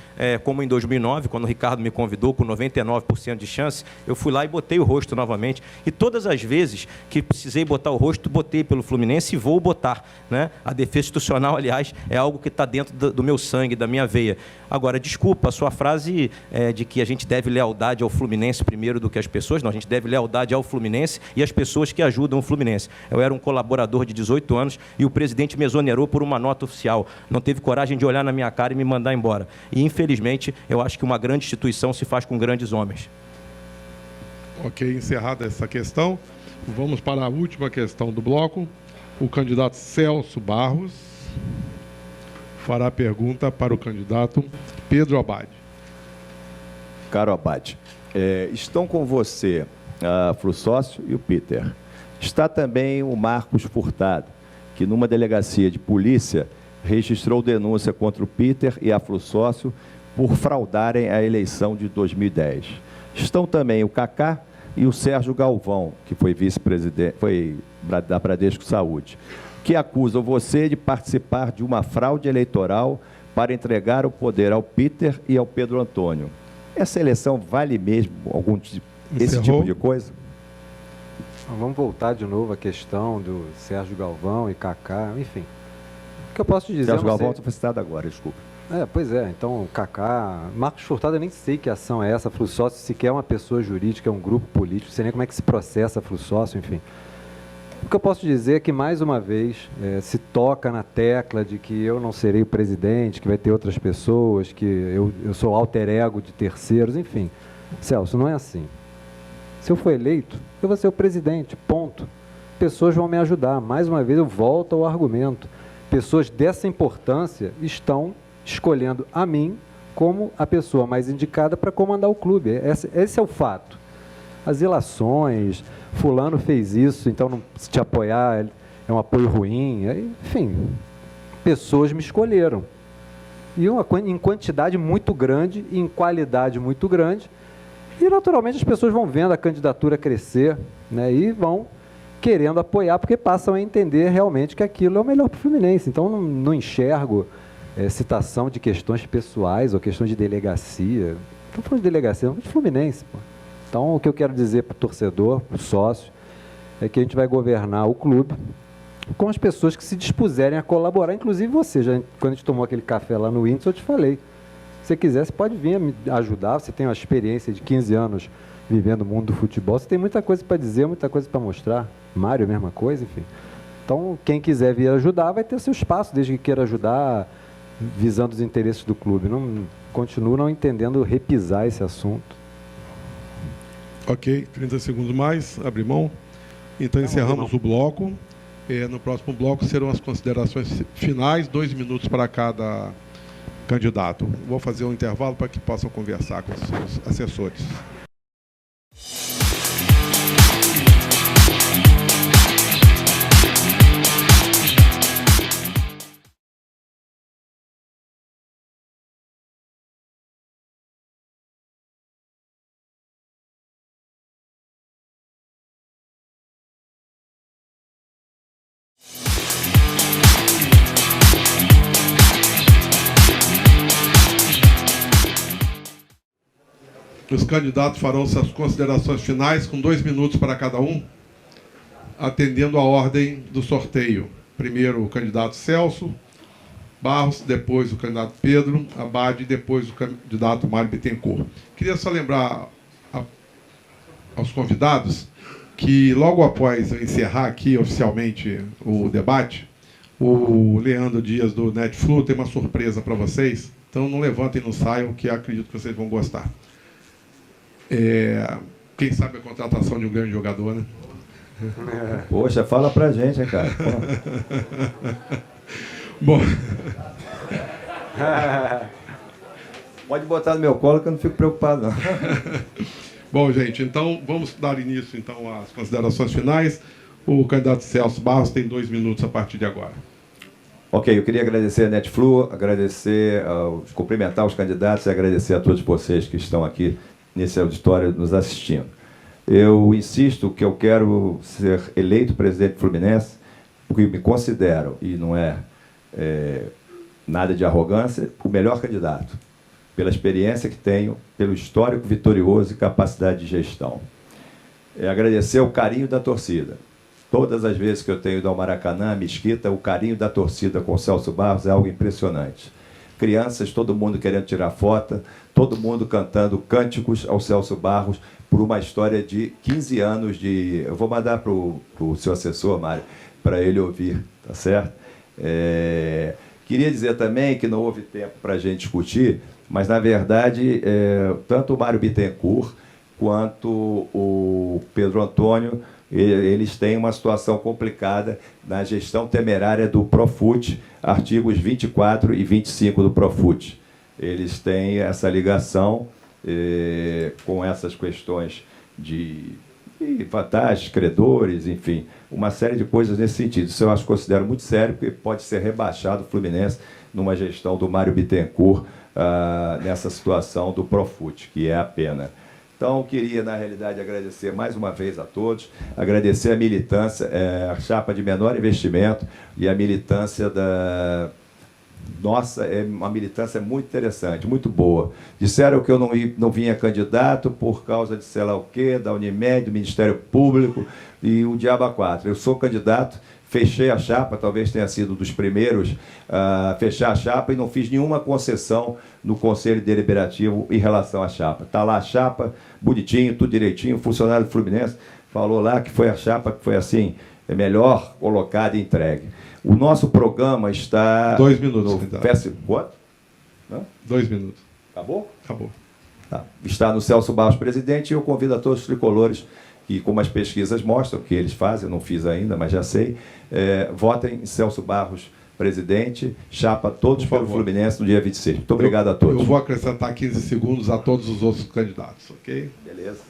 como em 2009, quando o Ricardo me convidou com 99% de chance, eu fui lá e botei o rosto novamente. E todas as vezes que precisei botar o rosto, botei pelo Fluminense e vou botar, né? A defesa institucional, aliás, é algo que está dentro do meu sangue, da minha minha veia. Agora, desculpa, a sua frase de que a gente deve lealdade ao Fluminense primeiro do que as pessoas, não, a gente deve lealdade ao Fluminense e às pessoas que ajudam o Fluminense. Eu era um colaborador de 18 anos e o presidente me exonerou por uma nota oficial. Não teve coragem de olhar na minha cara e me mandar embora. E, infelizmente, eu acho que uma grande instituição se faz com grandes homens. Ok, encerrada essa questão, vamos para a última questão do bloco. O candidato Celso Barros fará a pergunta para o candidato Pedro Abad. Caro Abad, estão com você a Flussócio e o Peter. Está também o Marcos Furtado, que numa delegacia de polícia registrou denúncia contra o Peter e a Flussócio por fraudarem a eleição de 2010. Estão também o Kaká e o Sérgio Galvão, que foi vice-presidente, foi da Bradesco Saúde, que acusam você de participar de uma fraude eleitoral para entregar o poder ao Peter e ao Pedro Antônio. Essa eleição vale mesmo esse tipo de coisa? Vamos voltar de novo à questão do Sérgio Galvão e Kaká, enfim. O que eu posso dizer... Sérgio Galvão foi citado agora, desculpa. Pois é, então Kaká, Marcos Furtado, eu nem sei que ação é essa, Flussócio sequer é uma pessoa jurídica, é um grupo político, não sei nem como é que se processa Flussócio, enfim. O que eu posso dizer é que, mais uma vez, se toca na tecla de que eu não serei o presidente, que vai ter outras pessoas, que eu sou alter ego de terceiros, enfim. Celso, não é assim. Se eu for eleito, eu vou ser o presidente, ponto. Pessoas vão me ajudar. Mais uma vez, eu volto ao argumento. Pessoas dessa importância estão escolhendo a mim como a pessoa mais indicada para comandar o clube. Esse é o fato. As ilações, fulano fez isso, então não, se te apoiar é um apoio ruim, enfim, pessoas me escolheram. E em quantidade muito grande, em qualidade muito grande, e naturalmente as pessoas vão vendo a candidatura crescer, né, e vão querendo apoiar, porque passam a entender realmente que aquilo é o melhor para o Fluminense. Então não enxergo citação de questões pessoais ou questões de delegacia. Não estou falando de delegacia, não, de Fluminense, pô. Então, o que eu quero dizer para o torcedor, para o sócio, é que a gente vai governar o clube com as pessoas que se dispuserem a colaborar, inclusive você. Quando a gente tomou aquele café lá no Windsor, eu te falei, se você quiser, você pode vir me ajudar, você tem uma experiência de 15 anos vivendo o mundo do futebol, você tem muita coisa para dizer, muita coisa para mostrar. Mário, mesma coisa, enfim. Então, quem quiser vir ajudar, vai ter seu espaço, desde que queira ajudar, visando os interesses do clube. Continuo não entendendo repisar esse assunto. Ok, 30 segundos mais, abre mão. Então encerramos o bloco. No próximo bloco serão as considerações finais, 2 minutos para cada candidato. Vou fazer um intervalo para que possam conversar com os seus assessores. Os candidatos farão suas considerações finais com 2 minutos para cada um, atendendo a ordem do sorteio. Primeiro o candidato Celso Barros, depois o candidato Pedro Abad e depois o candidato Mário Bittencourt. Queria só lembrar aos convidados que logo após eu encerrar aqui oficialmente o debate, o Leandro Dias do Netflu tem uma surpresa para vocês, então não levantem, não saiam, que acredito que vocês vão gostar. Quem sabe a contratação de um grande jogador, né? Poxa, fala pra gente, hein, cara. Bom. Pode botar no meu colo que eu não fico preocupado, não. Bom, gente, então vamos dar início então às considerações finais. O candidato Celso Barros tem 2 minutos a partir de agora. Ok, eu queria agradecer a Netflu, cumprimentar os candidatos e agradecer a todos vocês que estão aqui nesse auditório nos assistindo. Eu insisto que eu quero ser eleito presidente do Fluminense, porque me considero, e não é nada de arrogância, o melhor candidato, pela experiência que tenho, pelo histórico vitorioso e capacidade de gestão. Agradecer o carinho da torcida. Todas as vezes que eu tenho ido ao Maracanã, Mesquita, o carinho da torcida com o Celso Barros é algo impressionante. crianças, todo mundo querendo tirar foto, todo mundo cantando cânticos ao Celso Barros por uma história de 15 anos de... Eu vou mandar para o seu assessor, Mário, para ele ouvir, tá certo? Queria dizer também que não houve tempo para a gente discutir, mas, na verdade, tanto o Mário Bittencourt quanto o Pedro Antônio, eles têm uma situação complicada na gestão temerária do Profut, artigos 24 e 25 do Profut. Eles têm essa ligação com essas questões de vantagens, credores, enfim, uma série de coisas nesse sentido. Isso eu acho, considero muito sério, porque pode ser rebaixado o Fluminense numa gestão do Mário Bittencourt nessa situação do Profut, que é a pena. Então, queria, na realidade, agradecer mais uma vez a todos, agradecer a militância, a chapa de menor investimento e a militância da... Nossa, é uma militância muito interessante, muito boa. Disseram que eu não vinha candidato por causa de sei lá o quê, da Unimed, do Ministério Público e o Diabo 4. Eu sou candidato, fechei a chapa, talvez tenha sido dos primeiros a fechar a chapa e não fiz nenhuma concessão no Conselho Deliberativo em relação à chapa. Está lá a chapa, bonitinho, tudo direitinho, o funcionário do Fluminense falou lá que foi a chapa que foi assim, melhor colocada e entregue. O nosso programa está... 2 minutos. Quanto? 2 minutos. Acabou? Acabou. Tá. Está no Celso Barros presidente e eu convido a todos os tricolores, que como as pesquisas mostram, que eles fazem, eu não fiz ainda, mas já sei, votem em Celso Barros presidente, chapa todos pelo Fluminense no dia 26. Muito obrigado a todos. Eu vou acrescentar 15 segundos a todos os outros candidatos, ok? Beleza.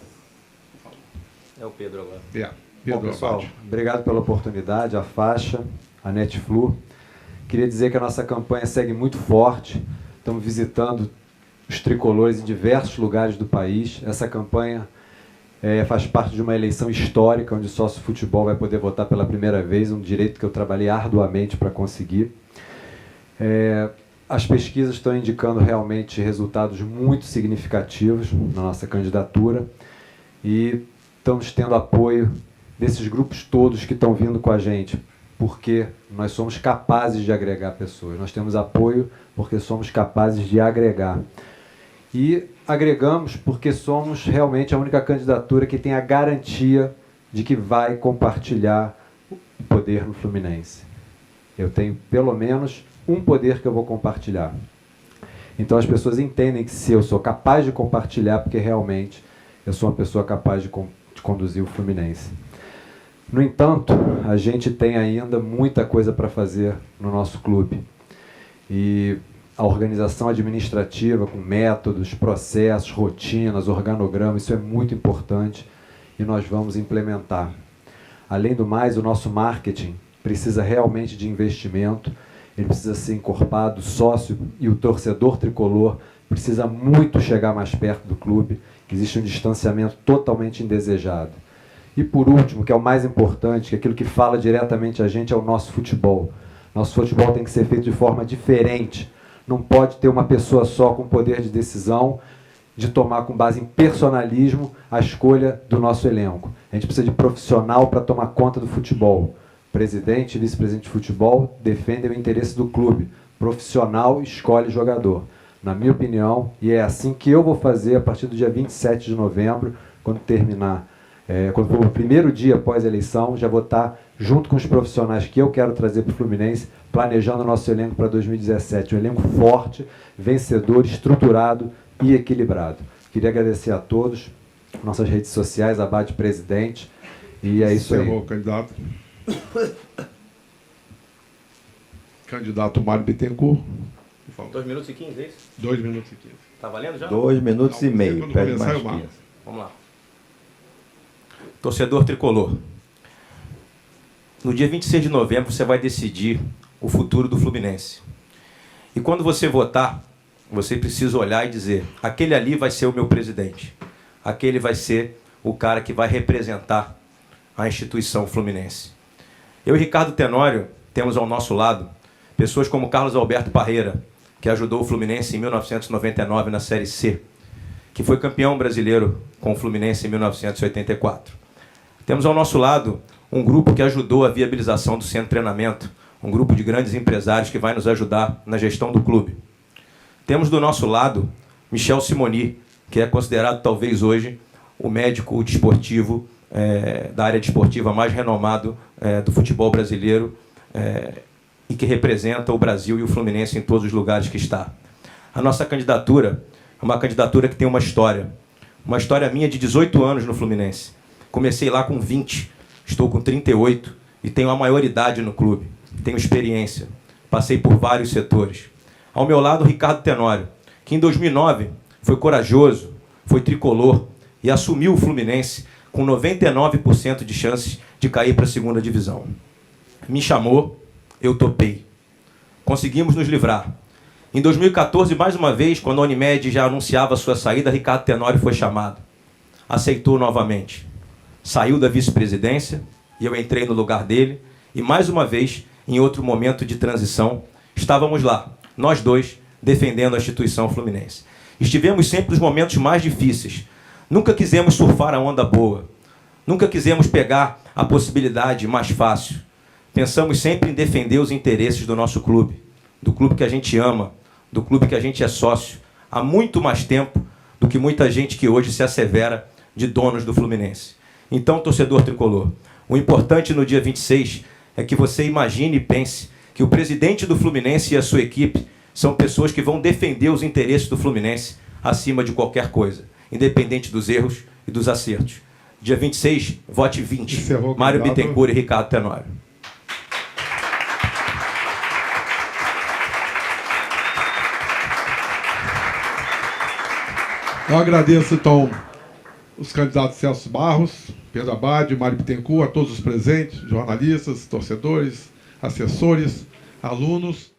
É o Pedro agora. Pedro, Bom, pessoal, Abate. obrigado pela oportunidade, a faixa, a Netflu. Queria dizer que a nossa campanha segue muito forte. Estamos visitando os tricolores em diversos lugares do país. Essa campanha faz parte de uma eleição histórica, onde o sócio futebol vai poder votar pela primeira vez, um direito que eu trabalhei arduamente para conseguir. As pesquisas estão indicando realmente resultados muito significativos na nossa candidatura e estamos tendo apoio desses grupos todos que estão vindo com a gente, porque nós somos capazes de agregar pessoas. Nós temos apoio porque somos capazes de agregar. E agregamos porque somos realmente a única candidatura que tem a garantia de que vai compartilhar o poder no Fluminense. Eu tenho pelo menos um poder que eu vou compartilhar. Então as pessoas entendem que se eu sou capaz de compartilhar, porque realmente eu sou uma pessoa capaz de conduzir o Fluminense. No entanto, a gente tem ainda muita coisa para fazer no nosso clube. E a organização administrativa, com métodos, processos, rotinas, organograma, isso é muito importante e nós vamos implementar. Além do mais, o nosso marketing precisa realmente de investimento, ele precisa ser encorpado, o sócio e o torcedor tricolor precisa muito chegar mais perto do clube, existe um distanciamento totalmente indesejado. E por último, que é o mais importante, que é aquilo que fala diretamente a gente, é o nosso futebol. Nosso futebol tem que ser feito de forma diferente. Não pode ter uma pessoa só com poder de decisão, de tomar com base em personalismo a escolha do nosso elenco. A gente precisa de profissional para tomar conta do futebol. Presidente e vice-presidente de futebol defendem o interesse do clube. Profissional escolhe jogador. Na minha opinião, e é assim que eu vou fazer a partir do dia 27 de novembro, quando terminar. Quando for o primeiro dia após a eleição, já vou estar junto com os profissionais que eu quero trazer para o Fluminense, planejando o nosso elenco para 2017. Um elenco forte, vencedor, estruturado e equilibrado. Queria agradecer a todos, nossas redes sociais, Abate Presidente, e é isso aí. Candidato. Candidato Mário Bittencourt. 2 minutos e 15, é isso? 2 minutos e 15. Está valendo já? 2 minutos e meio. Quando Pede começar, mais eu marco. 15. Vamos lá. Torcedor tricolor, no dia 26 de novembro você vai decidir o futuro do Fluminense. E quando você votar, você precisa olhar e dizer: aquele ali vai ser o meu presidente. Aquele vai ser o cara que vai representar a instituição Fluminense. Eu e Ricardo Tenório temos ao nosso lado pessoas como Carlos Alberto Parreira, que ajudou o Fluminense em 1999 na Série C, que foi campeão brasileiro com o Fluminense em 1984. Temos ao nosso lado um grupo que ajudou a viabilização do centro de treinamento, um grupo de grandes empresários que vai nos ajudar na gestão do clube. Temos do nosso lado Michel Simoni, que é considerado talvez hoje o médico desportivo da área desportiva mais renomado do futebol brasileiro e que representa o Brasil e o Fluminense em todos os lugares que está. A nossa candidatura é uma candidatura que tem uma história minha de 18 anos no Fluminense. Comecei lá com 20, estou com 38 e tenho a maioridade no clube. Tenho experiência, passei por vários setores. Ao meu lado, Ricardo Tenório, que em 2009 foi corajoso, foi tricolor e assumiu o Fluminense com 99% de chances de cair para a segunda divisão. Me chamou, eu topei. Conseguimos nos livrar. Em 2014, mais uma vez, quando a Unimed já anunciava sua saída, Ricardo Tenório foi chamado. Aceitou novamente. Saiu da vice-presidência e eu entrei no lugar dele. E mais uma vez, em outro momento de transição, estávamos lá, nós dois, defendendo a instituição Fluminense. Estivemos sempre nos momentos mais difíceis. Nunca quisemos surfar a onda boa. Nunca quisemos pegar a possibilidade mais fácil. Pensamos sempre em defender os interesses do nosso clube, do clube que a gente ama, do clube que a gente é sócio, há muito mais tempo do que muita gente que hoje se assevera de donos do Fluminense. Então, torcedor tricolor, o importante no dia 26 é que você imagine e pense que o presidente do Fluminense e a sua equipe são pessoas que vão defender os interesses do Fluminense acima de qualquer coisa, independente dos erros e dos acertos. Dia 26, vote 20. Encerrou, Mário candidato. Bittencourt e Ricardo Tenório. Eu agradeço, então, os candidatos Celso Barros, Pedro Abad, Mário Bittencourt, a todos os presentes, jornalistas, torcedores, assessores, alunos.